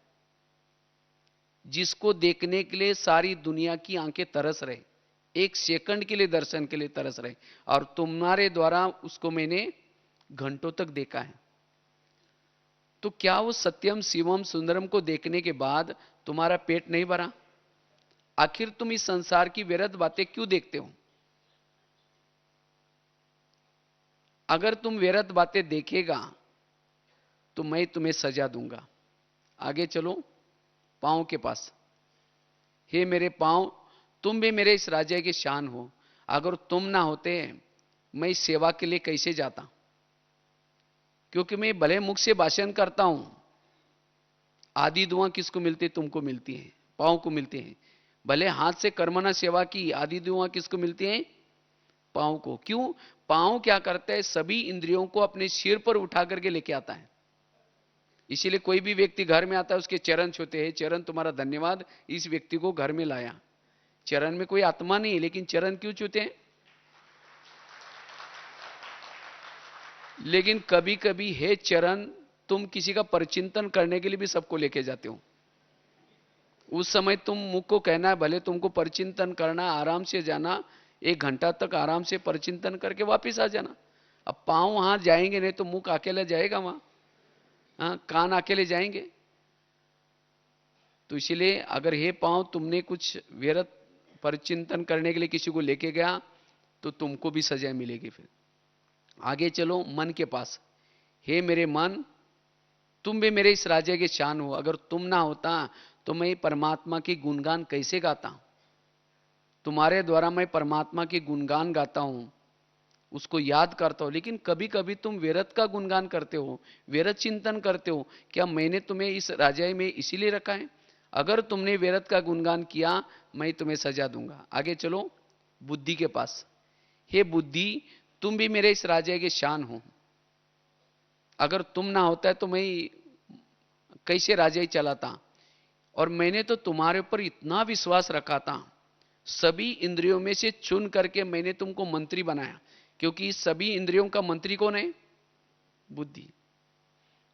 जिसको देखने के लिए सारी दुनिया की आंखें तरस रहे, एक सेकंड के लिए दर्शन के लिए तरस रहे, और तुम्हारे द्वारा उसको मैंने घंटों तक देखा है। तो क्या वो सत्यम शिवम सुंदरम को देखने के बाद तुम्हारा पेट नहीं भरा? आखिर तुम इस संसार की व्यर्थ बातें क्यों देखते हो? अगर तुम व्यर्थ बातें देखेगा तो मैं तुम्हें सजा दूंगा। आगे चलो, पांव के पास। हे मेरे पांव, तुम भी मेरे इस राज्य के शान हो। अगर तुम ना होते, मैं इस सेवा के लिए कैसे जाता? क्योंकि मैं भले मुख से भाषण करता हूं, आधी दुआ किसको मिलती? तुमको मिलती है, पांव को मिलती है। भले हाथ से कर्मना सेवा की, आधी दुआ किसको मिलती है? पांव को। क्यों? पांव क्या करता है? सभी इंद्रियों को अपने सिर पर उठा करके लेके आता है। इसीलिए कोई भी व्यक्ति घर में आता है, उसके चरण छूते हैं, चरण तुम्हारा धन्यवाद, इस व्यक्ति को घर में लाया। चरण में कोई आत्मा नहीं है, लेकिन चरण क्यों छूते हैं? लेकिन कभी कभी हे चरण, तुम किसी का परिचिंतन करने के लिए भी सबको लेके जाते हो। उस समय तुम मुख को कहना है, भले तुमको परिचिंतन करना, आराम से जाना, 1 घंटा तक आराम से परिचिंतन करके वापिस आ जाना। अब पांव वहां जाएंगे नहीं तो मुख अकेला जाएगा वहां, कान अकेले जाएंगे। तो इसलिए अगर हे पांव तुमने कुछ व्यर्थ परिचिंतन करने के लिए किसी को लेके गया तो तुमको भी सजा मिलेगी। फिर आगे चलो, मन के पास। हे मेरे मन, तुम भी मेरे इस राज्य के शान हो। अगर तुम ना होता तो मैं परमात्मा की गुणगान कैसे गाता? तुम्हारे द्वारा मैं परमात्मा की गुणगान गाता हूं, उसको याद करता हूं। लेकिन कभी कभी तुम व्यर्थ का गुणगान करते हो, व्यर्थ चिंतन करते हो। क्या मैंने तुम्हें इस राजाई में इसीलिए रखा है? अगर तुमने व्यर्थ का गुणगान किया, मैं तुम्हें सजा दूंगा। आगे चलो, बुद्धि के पास। हे बुद्धि, तुम भी मेरे इस राज्य के शान हो। अगर तुम ना होता है तो मैं कैसे राजाई चलाता? और मैंने तो तुम्हारे ऊपर इतना विश्वास रखा था, सभी इंद्रियों में से चुन करके मैंने तुमको मंत्री बनाया। क्योंकि सभी इंद्रियों का मंत्री कौन है? बुद्धि।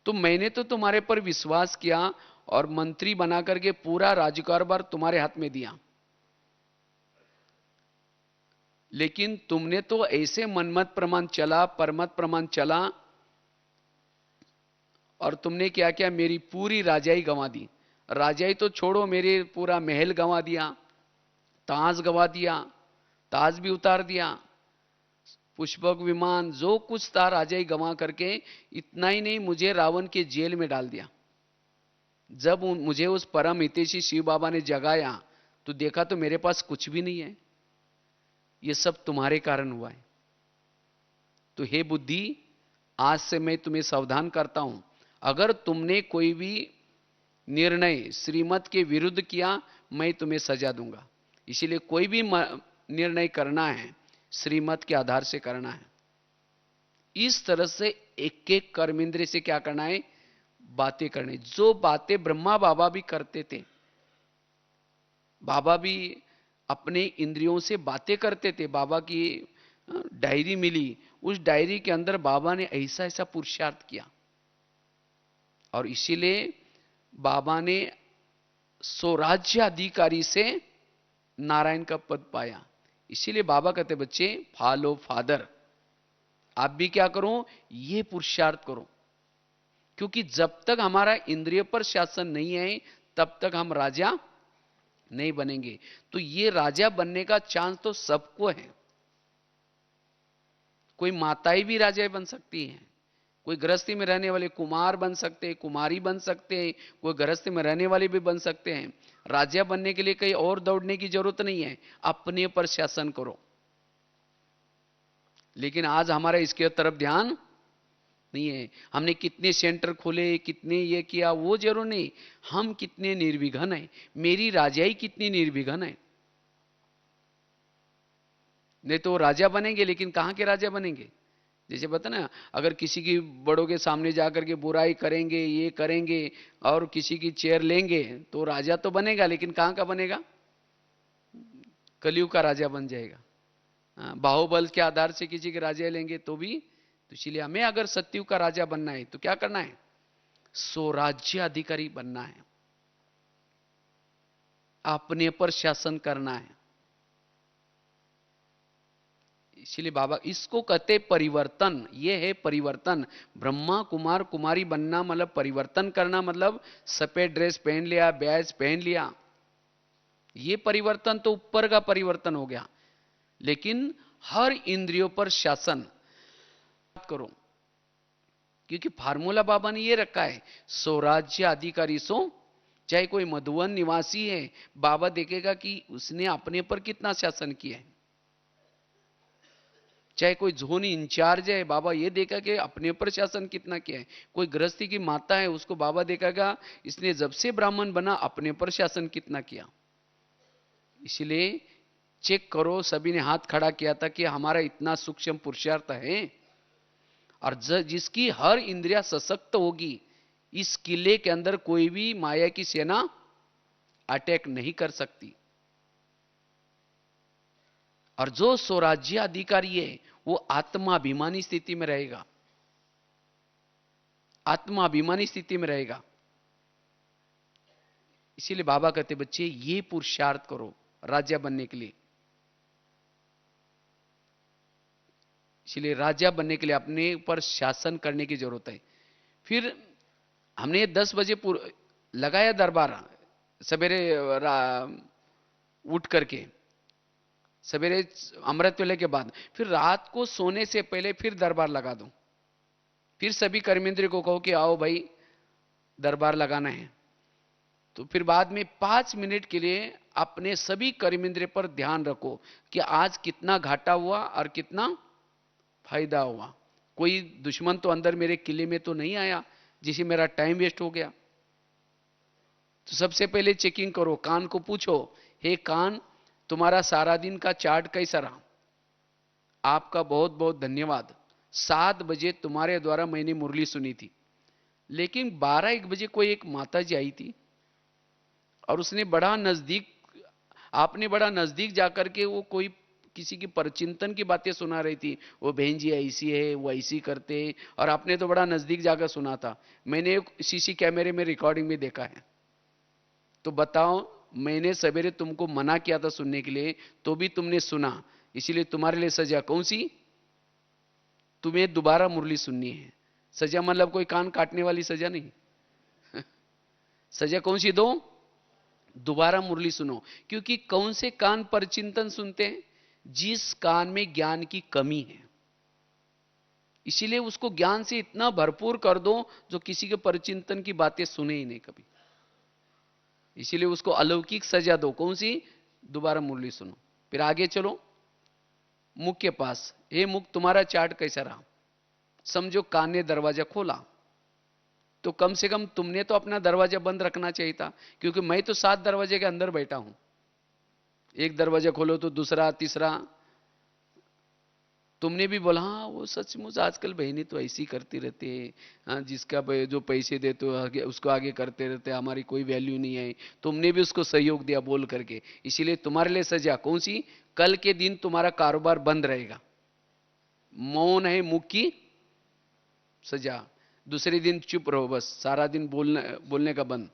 तो मैंने तो तुम्हारे पर विश्वास किया और मंत्री बना करके पूरा राज्यकारभार तुम्हारे हाथ में दिया। लेकिन तुमने तो ऐसे मनमत प्रमाण चला, परमत प्रमाण चला, और तुमने क्या किया? मेरी पूरी राजाई गंवा दी। राजाई तो छोड़ो, मेरे पूरा महल गंवा दिया, ताज गंवा दिया, ताज भी उतार दिया, पुष्पक विमान जो कुछ था राजाई गंवा करके, इतना ही नहीं, मुझे रावण के जेल में डाल दिया। जब मुझे उस परम हितैषी शिव बाबा ने जगाया तो देखा तो मेरे पास कुछ भी नहीं है। ये सब तुम्हारे कारण हुआ है। तो हे बुद्धि, आज से मैं तुम्हें सावधान करता हूं, अगर तुमने कोई भी निर्णय श्रीमत के विरुद्ध किया, मैं तुम्हें सजा दूंगा। इसलिए कोई भी निर्णय करना है, श्रीमत के आधार से करना है। इस तरह से एक एक कर्मेंद्रिय से क्या करना है, बातें करनी। जो बातें ब्रह्मा बाबा भी करते थे, बाबा भी अपने इंद्रियों से बातें करते थे। बाबा की डायरी मिली, उस डायरी के अंदर बाबा ने ऐसा ऐसा पुरुषार्थ किया, और इसीलिए बाबा ने स्वराज्य अधिकारी से नारायण का पद पाया। इसीलिए बाबा कहते बच्चे फॉलो फादर, आप भी क्या करो, ये पुरुषार्थ करो, क्योंकि जब तक हमारा इंद्रिय पर शासन नहीं है तब तक हम राजा नहीं बनेंगे। तो ये राजा बनने का चांस तो सबको है। कोई माताएं भी राजा बन सकती हैं, कोई गृहस्थी में रहने वाले कुमार बन सकते हैं, कुमारी बन सकते हैं, कोई गृहस्थी में रहने वाले भी बन सकते हैं। राजा बनने के लिए कहीं और दौड़ने की जरूरत नहीं है, अपने पर शासन करो। लेकिन आज हमारा इसके तरफ ध्यान नहीं है। हमने कितने सेंटर खोले, कितने ये किया, वो जरूर नहीं, हम कितने निर्विघ्न हैं, मेरी राजाई कितनी निर्विघ्न है। नहीं तो राजा बनेंगे, लेकिन कहां के राजा बनेंगे। जैसे बता ना, अगर किसी की बड़ों के सामने जाकर के बुराई करेंगे, ये करेंगे और किसी की चेयर लेंगे, तो राजा तो बनेगा, लेकिन कहां का बनेगा, कलयुग का राजा बन जाएगा। बाहुबल के आधार से किसी के राजा लेंगे तो भी, तो इसलिए हमें अगर सत्ययुग का राजा बनना है तो क्या करना है, स्वराज्य अधिकारी बनना है, अपने पर शासन करना है। इसलिए बाबा इसको कहते परिवर्तन, ये है परिवर्तन। ब्रह्मा कुमार कुमारी बनना मतलब परिवर्तन करना, मतलब सफेद ड्रेस पहन लिया, बैज पहन लिया, ये परिवर्तन तो ऊपर का परिवर्तन हो गया। लेकिन हर इंद्रियों पर शासन करो, क्योंकि फार्मूला बाबा ने ये रखा है, स्वराज्य अधिकारी सो, चाहे कोई मधुवन निवासी है, बाबा देखेगा कि उसने अपने पर कितना शासन किया है। चाहे कोई जोन इंचार्ज है, बाबा ये देखा कि अपने पर शासन कितना किया है। कोई गृहस्थी की माता है, उसको बाबा देखेगा इसने जब से ब्राह्मण बना अपने पर शासन कितना किया। इसलिए चेक करो, सभी ने हाथ खड़ा किया था कि हमारा इतना सूक्ष्म पुरुषार्थ है, और जिसकी हर इंद्रिया सशक्त होगी, इस किले के अंदर कोई भी माया की सेना अटैक नहीं कर सकती। और जो स्वराज्य अधिकारी है वो आत्माभिमानी स्थिति में रहेगा, आत्माभिमानी स्थिति में रहेगा। इसीलिए बाबा कहते बच्चे ये पुरुषार्थ करो राजा बनने के लिए। इसलिए राजा बनने के लिए अपने पर शासन करने की जरूरत है। फिर हमने 10 बजे लगाया दरबार, सवेरे उठ करके, सवेरे अमृत वेले के बाद, फिर रात को सोने से पहले फिर दरबार लगा दो। फिर सभी कर्मेंद्र को कहो कि आओ भाई दरबार लगाना है। तो फिर बाद में 5 मिनट के लिए अपने सभी कर्मेंद्र पर ध्यान रखो कि आज कितना घाटा हुआ और कितना फायदा हुआ। कोई दुश्मन तो अंदर मेरे किले में तो नहीं आया जिसे मेरा टाइम वेस्ट हो गया। तो सबसे पहले चेकिंग करो, कान को पूछो, हे कान तुम्हारा सारा दिन का चार्ट कैसा रहा। आपका बहुत बहुत धन्यवाद, 7 बजे तुम्हारे द्वारा मैंने मुरली सुनी थी, लेकिन 12-1 बजे कोई एक माता जी आई थी और उसने बड़ा नजदीक, आपने बड़ा नजदीक जाकर के वो कोई किसी की परचिंतन की बातें सुना रही थी, वो बहन जी ऐसी है, वो ऐसी करते, और आपने तो बड़ा नजदीक जाकर सुना था। मैंने सीसी कैमरे में रिकॉर्डिंग में देखा है। तो बताओ, मैंने सवेरे तुमको मना किया था सुनने के लिए, तो भी तुमने सुना, इसीलिए तुम्हारे लिए सजा कौन सी, तुम्हें दोबारा मुरली सुननी है। सजा मतलब कोई कान काटने वाली सजा नहीं सजा कौन सी दो, दोबारा मुरली सुनो। क्योंकि कौन से कान पर चिंतन सुनते हैं, जिस कान में ज्ञान की कमी है। इसीलिए उसको ज्ञान से इतना भरपूर कर दो जो किसी के परचिंतन की बातें सुने ही नहीं कभी। इसीलिए उसको अलौकिक सजा दो, कौन सी, दोबारा मुरली सुनो। फिर आगे चलो मुख के पास, हे मुख तुम्हारा चार्ट कैसा रहा। समझो कान ने दरवाजा खोला, तो कम से कम तुमने तो अपना दरवाजा बंद रखना चाहिए था, क्योंकि मैं तो 7 दरवाजे के अंदर बैठा हूं। एक दरवाजा खोलो तो दूसरा तीसरा। तुमने भी बोला हाँ वो सचमुच आजकल बहनें तो ऐसी करती रहती है, हाँ जिसका जो पैसे दे तो आगे उसको आगे करते रहते, हमारी कोई वैल्यू नहीं है। तुमने भी उसको सहयोग दिया बोल करके, इसीलिए तुम्हारे लिए सजा कौन सी? कल के दिन तुम्हारा कारोबार बंद रहेगा। मौन है मुख की सजा। दूसरे दिन चुप रहो, बस सारा दिन बोलने का बंद।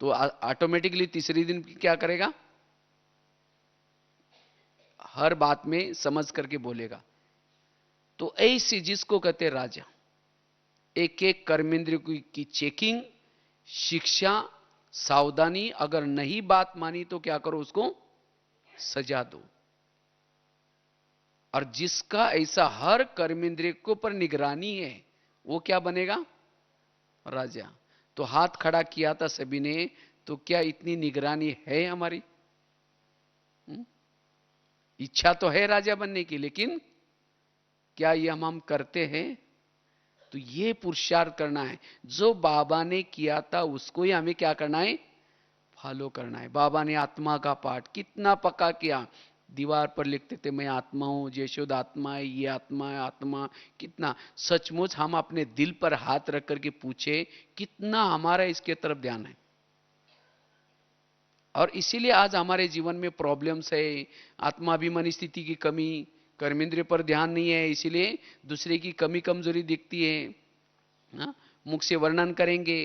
तो ऑटोमेटिकली तीसरे दिन क्या करेगा? हर बात में समझ करके बोलेगा। तो ऐसी जिसको कहते राजा, एक एक कर्मेंद्र की चेकिंग, शिक्षा, सावधानी, अगर नहीं बात मानी तो क्या करो? उसको सजा दो। और जिसका ऐसा हर कर्मेंद्रिय के ऊपर निगरानी है वो क्या बनेगा? राजा। तो हाथ खड़ा किया था सभी ने, तो क्या इतनी निगरानी है हमारी? इच्छा तो है राजा बनने की, लेकिन क्या ये हम करते हैं? तो ये पुरुषार्थ करना है। जो बाबा ने किया था उसको ही हमें क्या करना है? फॉलो करना है। बाबा ने आत्मा का पाठ कितना पक्का किया, दीवार पर लिखते थे मैं आत्मा हूं, यशोद आत्मा है, ये आत्मा है, आत्मा कितना। सचमुच हम अपने दिल पर हाथ रख करके पूछे कितना हमारा इसके तरफ ध्यान है? और इसीलिए आज हमारे जीवन में प्रॉब्लम्स है, आत्माभिमानी स्थिति की कमी, कर्मेंद्रिय पर ध्यान नहीं है, इसीलिए दूसरे की कमी कमजोरी दिखती है। मुख से वर्णन करेंगे,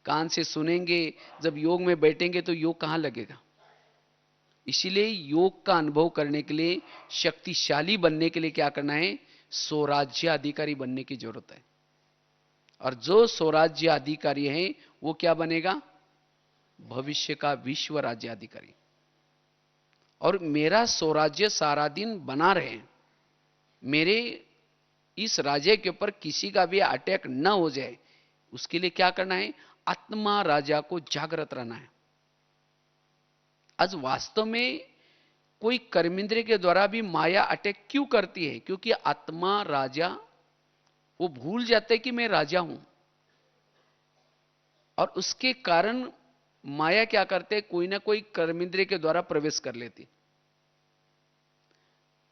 कान से सुनेंगे, जब योग में बैठेंगे तो योग कहां लगेगा? इसीलिए योग का अनुभव करने के लिए, शक्तिशाली बनने के लिए क्या करना है? स्वराज्य अधिकारी बनने की जरूरत है। और जो स्वराज्य अधिकारी है वो क्या बनेगा? भविष्य का विश्व राज्याधिकारी। और मेरा स्वराज्य सारा दिन बना रहे, मेरे इस राज्य के ऊपर किसी का भी अटैक न हो जाए, उसके लिए क्या करना है? आत्मा राजा को जागृत रहना है। आज वास्तव में कोई कर्मेंद्रिय के द्वारा भी माया अटैक क्यों करती है? क्योंकि आत्मा राजा वो भूल जाते कि मैं राजा हूं, और उसके कारण माया क्या करते? कोई ना कोई कर्मेंद्रिय के द्वारा प्रवेश कर लेती।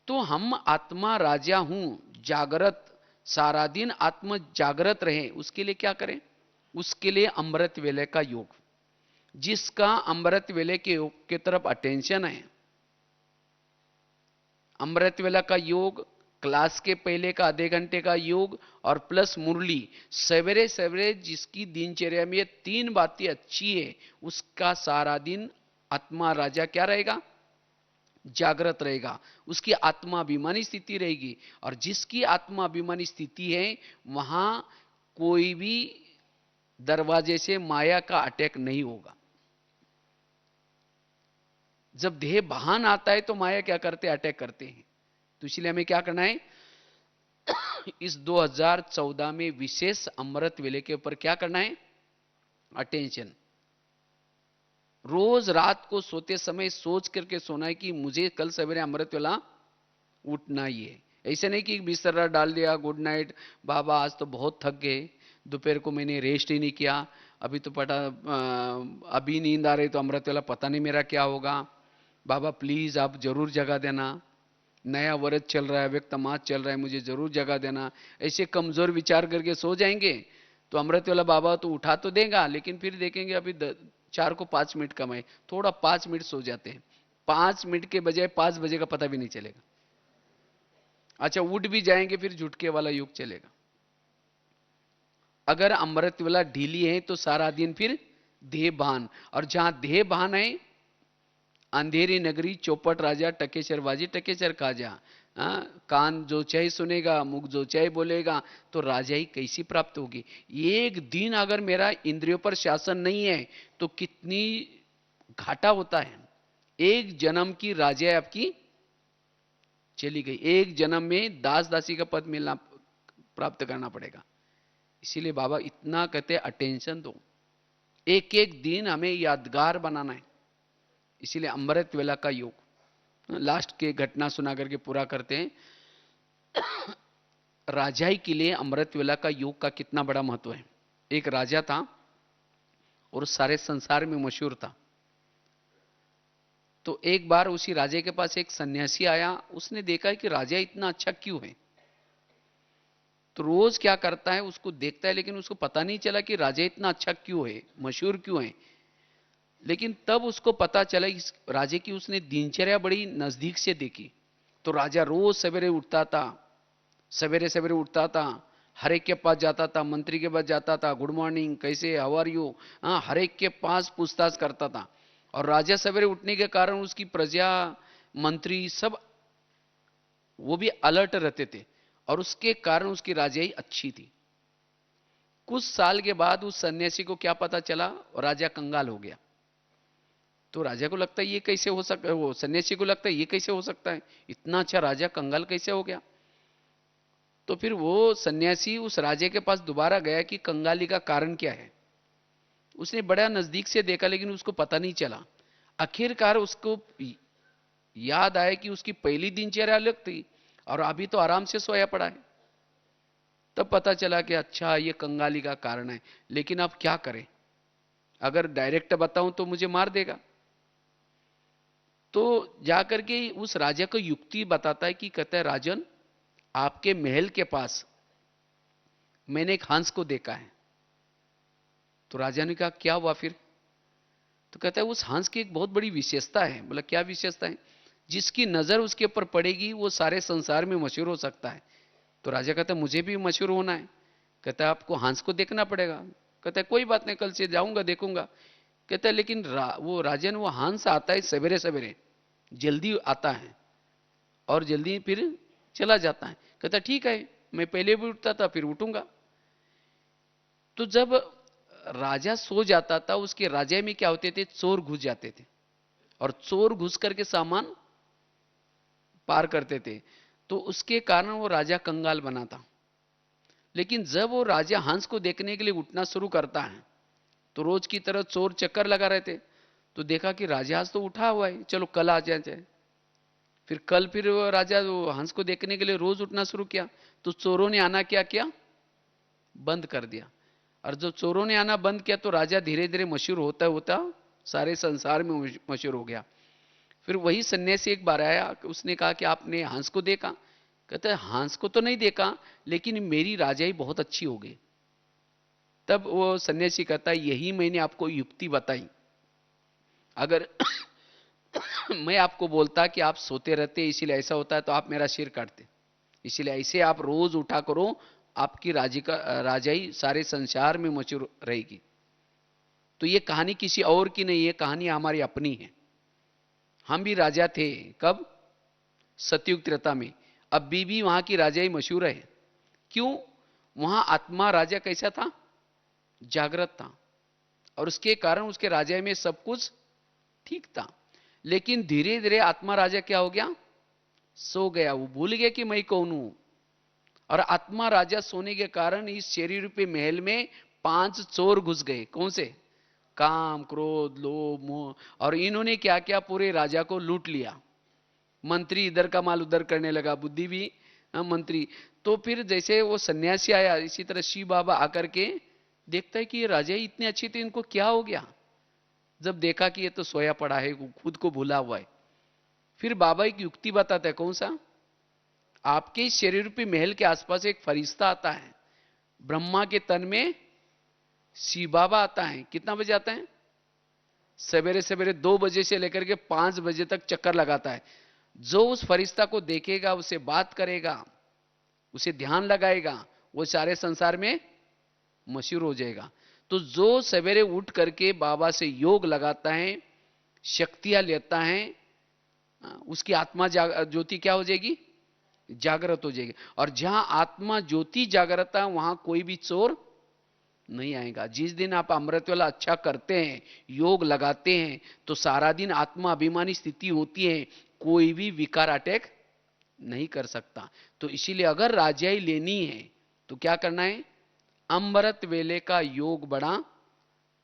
तो हम आत्मा राजा हूं, जागृत, सारा दिन आत्मा जागृत रहे, उसके लिए क्या करें? उसके लिए अमृत वेले का योग। जिसका अमृत वेले के योग की तरफ अटेंशन है, अमृत वेला का योग, क्लास के पहले का आधे घंटे का योग, और प्लस मुरली, सवेरे सवेरे जिसकी दिनचर्या में ये तीन बातें अच्छी है, उसका सारा दिन आत्मा राजा क्या रहेगा? जागृत रहेगा। उसकी आत्माभिमानी स्थिति रहेगी। और जिसकी आत्माभिमानी स्थिति है वहां कोई भी दरवाजे से माया का अटैक नहीं होगा। जब देह बहान आता है तो माया क्या करते? अटैक करते हैं। तो इसलिए हमें क्या करना है? इस 2014 में विशेष अमृत वेले के ऊपर क्या करना है? अटेंशन। रोज रात को सोते समय सोच करके सोना है कि मुझे कल सवेरे अमृत वेला उठना ही है। ऐसे नहीं कि बिस्तर डाल दिया, गुड नाइट बाबा आज तो बहुत थक गए, दोपहर को मैंने रेस्ट ही नहीं किया, अभी तो अभी नींद आ रही तो अमृत वेला पता नहीं मेरा क्या होगा, बाबा प्लीज आप जरूर जगा देना, नया वर्ष चल रहा है, व्यक्त मास चल रहा है, मुझे जरूर जगा देना। ऐसे कमजोर विचार करके सो जाएंगे तो अमृत वाला बाबा तो उठा तो देगा, लेकिन फिर देखेंगे अभी 4 को 5 मिनट कम है, थोड़ा 5 मिनट सो जाते हैं, 5 मिनट के बजाय 5 बजे का पता भी नहीं चलेगा। अच्छा उठ भी जाएंगे फिर झुटके वाला युग चलेगा। अगर अमृत वाला ढीली है तो सारा दिन फिर देह भान, और जहां देह भान है अंधेरी नगरी चौपट राजा टकेसर बाजी टकेसर खाजा। कान जो चाहे सुनेगा, मुख जो चाहे बोलेगा, तो राजाई कैसी प्राप्त होगी? एक दिन अगर मेरा इंद्रियों पर शासन नहीं है तो कितनी घाटा होता है। एक जन्म की राजा आपकी चली गई, एक जन्म में दास दासी का पद मिलना प्राप्त करना पड़ेगा। इसीलिए बाबा इतना कहते अटेंशन दो, एक एक दिन हमें यादगार बनाना है। इसीलिए अमृत वेला का योग, लास्ट के घटना सुना करके पूरा करते हैं। राजाई के लिए अमृत वेला का योग का कितना बड़ा महत्व है। एक राजा था और सारे संसार में मशहूर था। तो एक बार उसी राजे के पास एक सन्यासी आया, उसने देखा कि राजा इतना अच्छा क्यों है। तो रोज क्या करता है, उसको देखता है, लेकिन उसको पता नहीं चला कि राजा इतना अच्छा क्यों है, मशहूर क्यों है। लेकिन तब उसको पता चला इस राजे की उसने दिनचर्या बड़ी नजदीक से देखी। तो राजा रोज सवेरे उठता था, सवेरे सवेरे उठता था, हर एक के पास जाता था, मंत्री के पास जाता था, गुड मॉर्निंग, कैसे, हाउ आर यू, हाँ, हर एक के पास पूछताछ करता था। और राजा सवेरे उठने के कारण उसकी प्रजा, मंत्री सब वो भी अलर्ट रहते थे, और उसके कारण उसकी राजाई अच्छी थी। कुछ साल के बाद उस सन्यासी को क्या पता चला, राजा कंगाल हो गया। तो राजा को लगता है ये कैसे हो सकता है, वो सन्यासी को लगता है ये कैसे हो सकता है, इतना अच्छा राजा कंगाल कैसे हो गया। तो फिर वो सन्यासी उस राजे के पास दोबारा गया कि कंगाली का कारण क्या है। उसने बड़ा नजदीक से देखा, लेकिन उसको पता नहीं चला। आखिरकार उसको याद आया कि उसकी पहली दिनचर्या अलग थी, और अभी तो आराम से सोया पड़ा है। तब पता चला कि अच्छा ये कंगाली का कारण है। लेकिन अब क्या करें, अगर डायरेक्ट बताऊं तो मुझे मार देगा। तो जाकर के उस राजा को युक्ति बताता है कि कहता है, राजन, आपके महल के पास मैंने एक हंस को देखा है। तो राजा ने कहा क्या हुआ फिर। तो कहता है उस हंस की एक बहुत बड़ी विशेषता है। बोला क्या विशेषता है। जिसकी नजर उसके ऊपर पड़ेगी वो सारे संसार में मशहूर हो सकता है। तो राजा कहता है मुझे भी मशहूर होना है। कहता है आपको हंस को देखना पड़ेगा। कहता है कोई बात नहीं, कल से जाऊंगा देखूंगा। कहता है लेकिन वो राजन, वो हंस आता है सवेरे सवेरे, जल्दी आता है और जल्दी फिर चला जाता है। कहता ठीक है, मैं पहले भी उठता था फिर उठूंगा। तो जब राजा सो जाता था, उसके राजा में क्या होते थे, चोर घुस जाते थे, और चोर घुस करके सामान पार करते थे। तो उसके कारण वो राजा कंगाल बना था। लेकिन जब वो राजा हंस को देखने के लिए उठना शुरू करता है, तो रोज की तरह चोर चक्कर लगा रहे थे। तो देखा कि राजा आज तो उठा हुआ है, चलो कल आ जाए। फिर कल फिर वो राजा वो हंस को देखने के लिए रोज उठना शुरू किया। तो चोरों ने आना क्या किया, बंद कर दिया। और जब चोरों ने आना बंद किया तो राजा धीरे धीरे मशहूर होता होता सारे संसार में मशहूर हो गया। फिर वही सन्यासी एक बार आया, उसने कहा कि आपने हंस को देखा। कहता है हंस को तो नहीं देखा, लेकिन मेरी राजाई बहुत अच्छी हो गई। तब वो सन्यासी कहता है यही मैंने आपको युक्ति बताई। अगर मैं आपको बोलता कि आप सोते रहते इसीलिए ऐसा होता है, तो आप मेरा सिर काटते। इसीलिए ऐसे आप रोज उठा करो, आपकी राजाई सारे संसार में मशहूर रहेगी। तो ये कहानी किसी और की नहीं है, कहानी हमारी अपनी है। हम भी राजा थे, कब, सतयुग त्रेता में। अब भी वहां की राजाई मशहूर है। क्यों, वहां आत्मा राजा कैसा था, जागृत था, और उसके कारण उसके राजा में सब कुछ ठीक था। लेकिन धीरे धीरे आत्मा राजा क्या हो गया, सो गया। वो भूल गया कि मैं कौन हूं। और आत्मा राजा सोने के कारण इस शरीर रूपी महल में 5 चोर घुस गए। कौन से, काम, क्रोध, लोभ, मोह। और इन्होंने क्या किया, पूरे राजा को लूट लिया। मंत्री इधर का माल उधर करने लगा, बुद्धि भी मंत्री। तो फिर जैसे वो सन्यासी आया, इसी तरह शिव बाबा आकर के देखता है कि ये राजा ही इतने अच्छे थे, इनको क्या हो गया। जब देखा कि ये तो सोया पड़ा है, खुद को भूला हुआ है, फिर बाबा एक युक्ति बताता है। कौन सा, आपके इस शरीर रूपी महल के आसपास एक फरिश्ता आता है। ब्रह्मा के तन में शिव बाबा आता है। कितना बजे आता है, सवेरे सवेरे 2 बजे से लेकर के 5 बजे तक चक्कर लगाता है। जो उस फरिश्ता को देखेगा, उसे बात करेगा, उसे ध्यान लगाएगा, वो सारे संसार में मशहूर हो जाएगा। तो जो सवेरे उठ करके बाबा से योग लगाता है, शक्तियां लेता है, उसकी आत्मा ज्योति क्या हो जाएगी, जागृत हो जाएगी। और जहां आत्मा ज्योति जागृत है, वहां कोई भी चोर नहीं आएगा। जिस दिन आप अमृत वाला अच्छा करते हैं, योग लगाते हैं, तो सारा दिन आत्मा अभिमानी स्थिति होती है, कोई भी विकार अटैक नहीं कर सकता। तो इसीलिए अगर राजाई लेनी है तो क्या करना है, अमृत वेले का योग बड़ा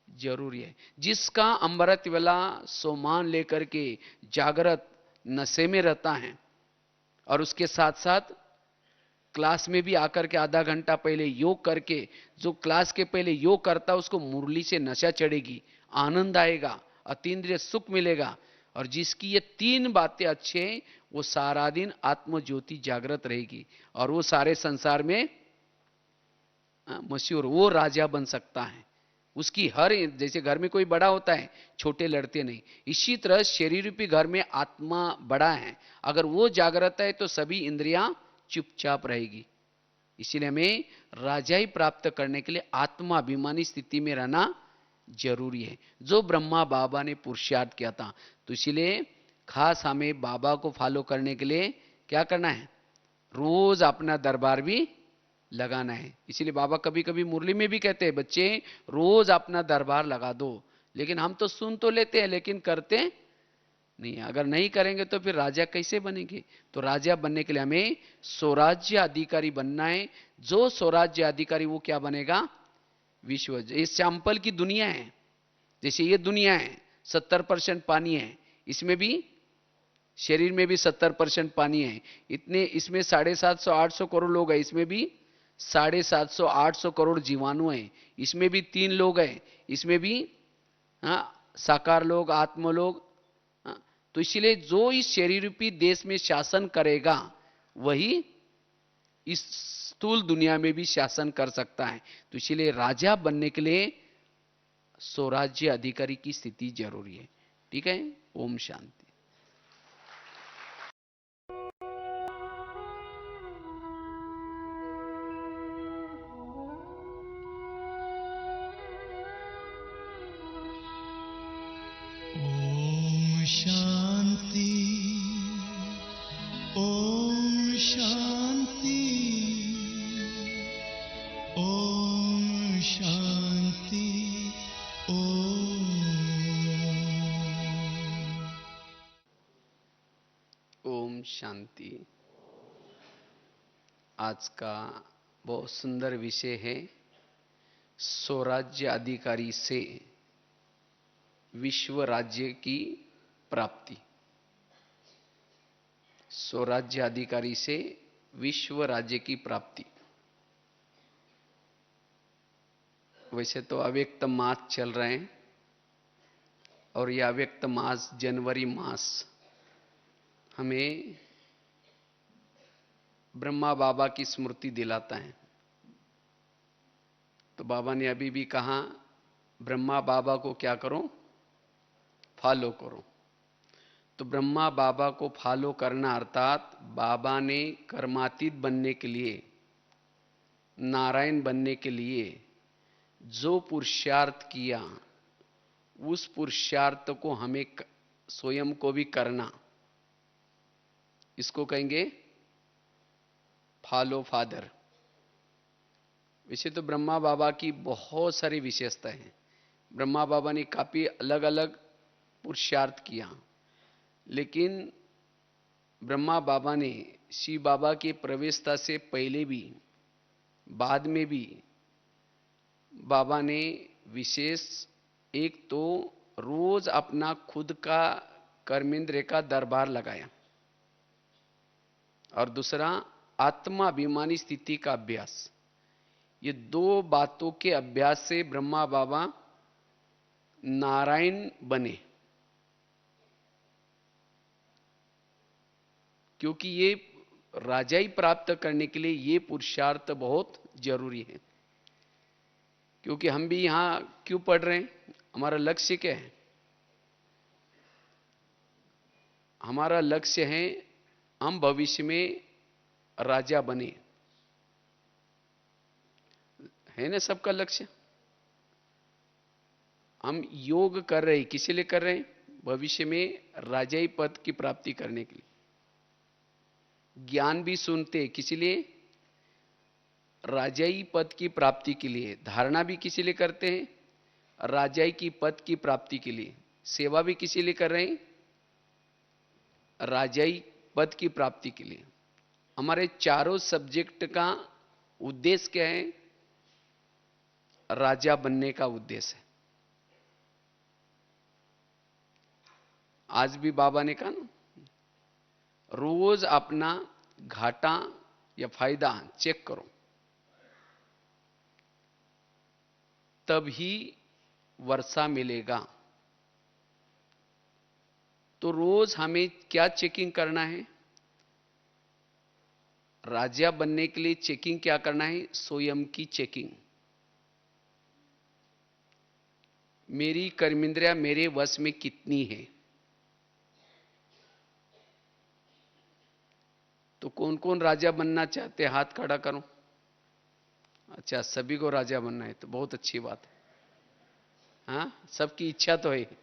जरूरी है। जिसका अमृत वेला सोमान लेकर के जागृत नशे में रहता है, और उसके साथ साथ क्लास में भी आकर के आधा घंटा पहले योग करके, जो क्लास के पहले योग करता है उसको मुरली से नशा चढ़ेगी, आनंद आएगा, अतीन्द्रिय सुख मिलेगा। और जिसकी ये तीन बातें अच्छे हैं, वो सारा दिन आत्म ज्योति जागृत रहेगी और वो सारे संसार में मशहूर, वो राजा बन सकता है। उसकी हर, जैसे घर में कोई बड़ा होता है, छोटे लड़ते नहीं, इसी तरह शरीर रूपी घर में आत्मा बड़ा है, अगर वो जागृत है तो सभी इंद्रियां चुपचाप रहेगी। इसीलिए हमें राजाई प्राप्त करने के लिए आत्माभिमानी स्थिति में रहना जरूरी है, जो ब्रह्मा बाबा ने पुरुषार्थ किया था। तो इसीलिए खास हमें बाबा को फॉलो करने के लिए क्या करना है, रोज अपना दरबार भी लगाना है। इसीलिए बाबा कभी कभी मुरली में भी कहते हैं, बच्चे रोज अपना दरबार लगा दो। लेकिन हम तो सुन तो लेते हैं लेकिन करते नहीं। अगर नहीं करेंगे तो फिर राजा कैसे बनेंगे। तो राजा बनने के लिए हमें स्वराज्य अधिकारी बनना है। जो स्वराज्य अधिकारी वो क्या बनेगा, विश्व, ये सैंपल की दुनिया है। जैसे ये दुनिया है 70% पानी है, इसमें भी, शरीर में भी 70% पानी है। इतने, इसमें 750-800 करोड़ लोग हैं, इसमें भी 750-800 करोड़ जीवाणु हैं, इसमें भी 3 लोग हैं, इसमें भी साकार लोग, आत्म लोग। तो इसलिए जो इस शरीर रूपी देश में शासन करेगा वही इस स्थूल दुनिया में भी शासन कर सकता है। तो इसलिए राजा बनने के लिए स्वराज्य अधिकारी की स्थिति जरूरी है। ठीक है, ओम शांति। ओम शांति, ओम शांति, ओम शांति, ओम। ओम शांति। आज का बहुत सुंदर विषय है, स्वराज्य अधिकारी से विश्व राज्य की प्राप्ति। स्वराज्य अधिकारी से विश्व राज्य की प्राप्ति। वैसे तो अव्यक्त मास चल रहे हैं और यह अव्यक्त मास, जनवरी मास, हमें ब्रह्मा बाबा की स्मृति दिलाता है। तो बाबा ने अभी भी कहा, ब्रह्मा बाबा को क्या करो, फॉलो करो। तो ब्रह्मा बाबा को फॉलो करना अर्थात बाबा ने कर्मातीत बनने के लिए, नारायण बनने के लिए जो पुरुषार्थ किया, उस पुरुषार्थ को हमें स्वयं को भी करना, इसको कहेंगे फॉलो फादर। वैसे तो ब्रह्मा बाबा की बहुत सारी विशेषताएं हैं। ब्रह्मा बाबा ने काफी अलग अलग पुरुषार्थ किया, लेकिन ब्रह्मा बाबा ने शिव बाबा के प्रवेशता से पहले भी बाद में भी बाबा ने विशेष, एक तो रोज अपना खुद का कर्मेंद्र का दरबार लगाया और दूसरा आत्माभिमानी स्थिति का अभ्यास। ये दो बातों के अभ्यास से ब्रह्मा बाबा नारायण बने, क्योंकि ये राजाई प्राप्त करने के लिए ये पुरुषार्थ बहुत जरूरी है। क्योंकि हम भी यहां क्यों पढ़ रहे हैं, हमारा लक्ष्य क्या है, हमारा लक्ष्य है हम भविष्य में राजा बने, है ना सबका लक्ष्य। हम योग कर रहे हैं, किसी लिए कर रहे हैं, भविष्य में राजाई पद की प्राप्ति करने के लिए। ज्ञान भी सुनते हैं किसी लिए, राजाई पद की प्राप्ति के लिए। धारणा भी किसी लिए करते हैं, राजाई की पद की प्राप्ति के लिए। सेवा भी किसी लिए कर रहे हैं, राजाई पद की प्राप्ति के लिए। हमारे चारों सब्जेक्ट का उद्देश्य क्या है, राजा बनने का उद्देश्य है। आज भी बाबा ने कहा ना, रोज अपना घाटा या फायदा चेक करो, तभी वर्षा मिलेगा। तो रोज हमें क्या चेकिंग करना है? राजा बनने के लिए चेकिंग क्या करना है? स्वयं की चेकिंग। मेरी कर्मेंद्रियां मेरे वश में कितनी है? तो कौन कौन राजा बनना चाहते हैं? हाथ खड़ा करो। अच्छा, सभी को राजा बनना है, तो बहुत अच्छी बात है। हाँ, सबकी इच्छा तो है।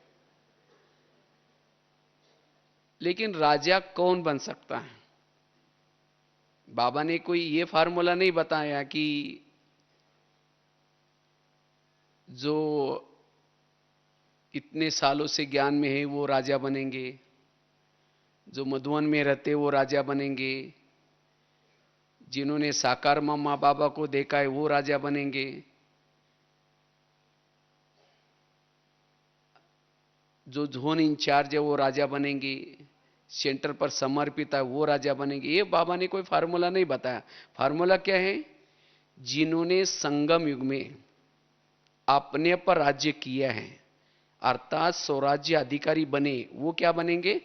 लेकिन राजा कौन बन सकता है? बाबा ने कोई ये फार्मूला नहीं बताया कि जो इतने सालों से ज्ञान में है वो राजा बनेंगे, जो मधुवन में रहते वो राजा बनेंगे, जिन्होंने साकार माँ बाबा को देखा है वो राजा बनेंगे, जो जोन इंचार्ज है वो राजा बनेंगे, सेंटर पर समर्पित है वो राजा बनेंगे। ये बाबा ने कोई फार्मूला नहीं बताया। फार्मूला क्या है? जिन्होंने संगम युग में अपने पर राज्य किया है, अर्थात स्वराज्य अधिकारी बने, वो क्या बनेंगे?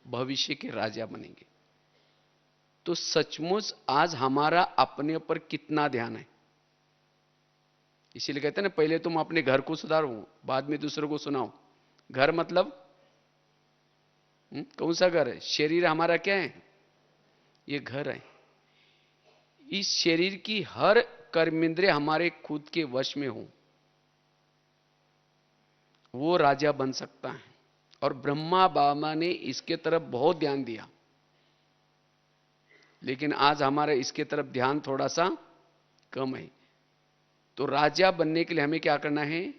भविष्य के राजा बनेंगे। तो सचमुच आज हमारा अपने ऊपर कितना ध्यान है? इसीलिए कहते हैं ना, पहले तुम अपने घर को सुधारो, बाद में दूसरों को सुनाओ। घर मतलब कौन सा घर है? शरीर हमारा क्या है? ये घर है। इस शरीर की हर कर्मेंद्रिय हमारे खुद के वश में हो, वो राजा बन सकता है। और ब्रह्मा बाबा ने इसके तरफ बहुत ध्यान दिया, लेकिन आज हमारा इसके तरफ ध्यान थोड़ा सा कम है। तो राजा बनने के लिए हमें क्या करना है?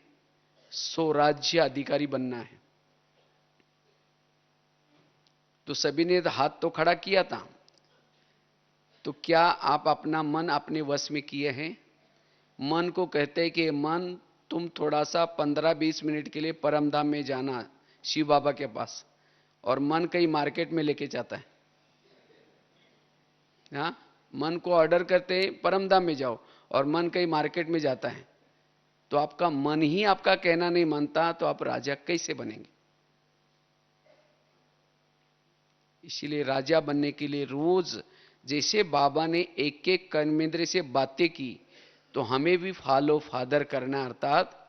स्वराज्य अधिकारी बनना है। तो सभी ने हाथ तो खड़ा किया था, तो क्या आप अपना मन अपने वश में किए हैं? मन को कहते हैं कि मन, तुम थोड़ा सा 15-20 मिनट के लिए परमधाम में जाना, शिव बाबा के पास। और मन कहीं मार्केट में लेके जाता है। हाँ, मन को ऑर्डर करते हैं परमधाम में जाओ, और मन कहीं मार्केट में जाता है। तो आपका मन ही आपका कहना नहीं मानता, तो आप राजा कैसे बनेंगे? इसीलिए राजा बनने के लिए रोज जैसे बाबा ने एक एक कर्मेंद्र से बातें की, तो हमें भी फॉलो फादर करना, अर्थात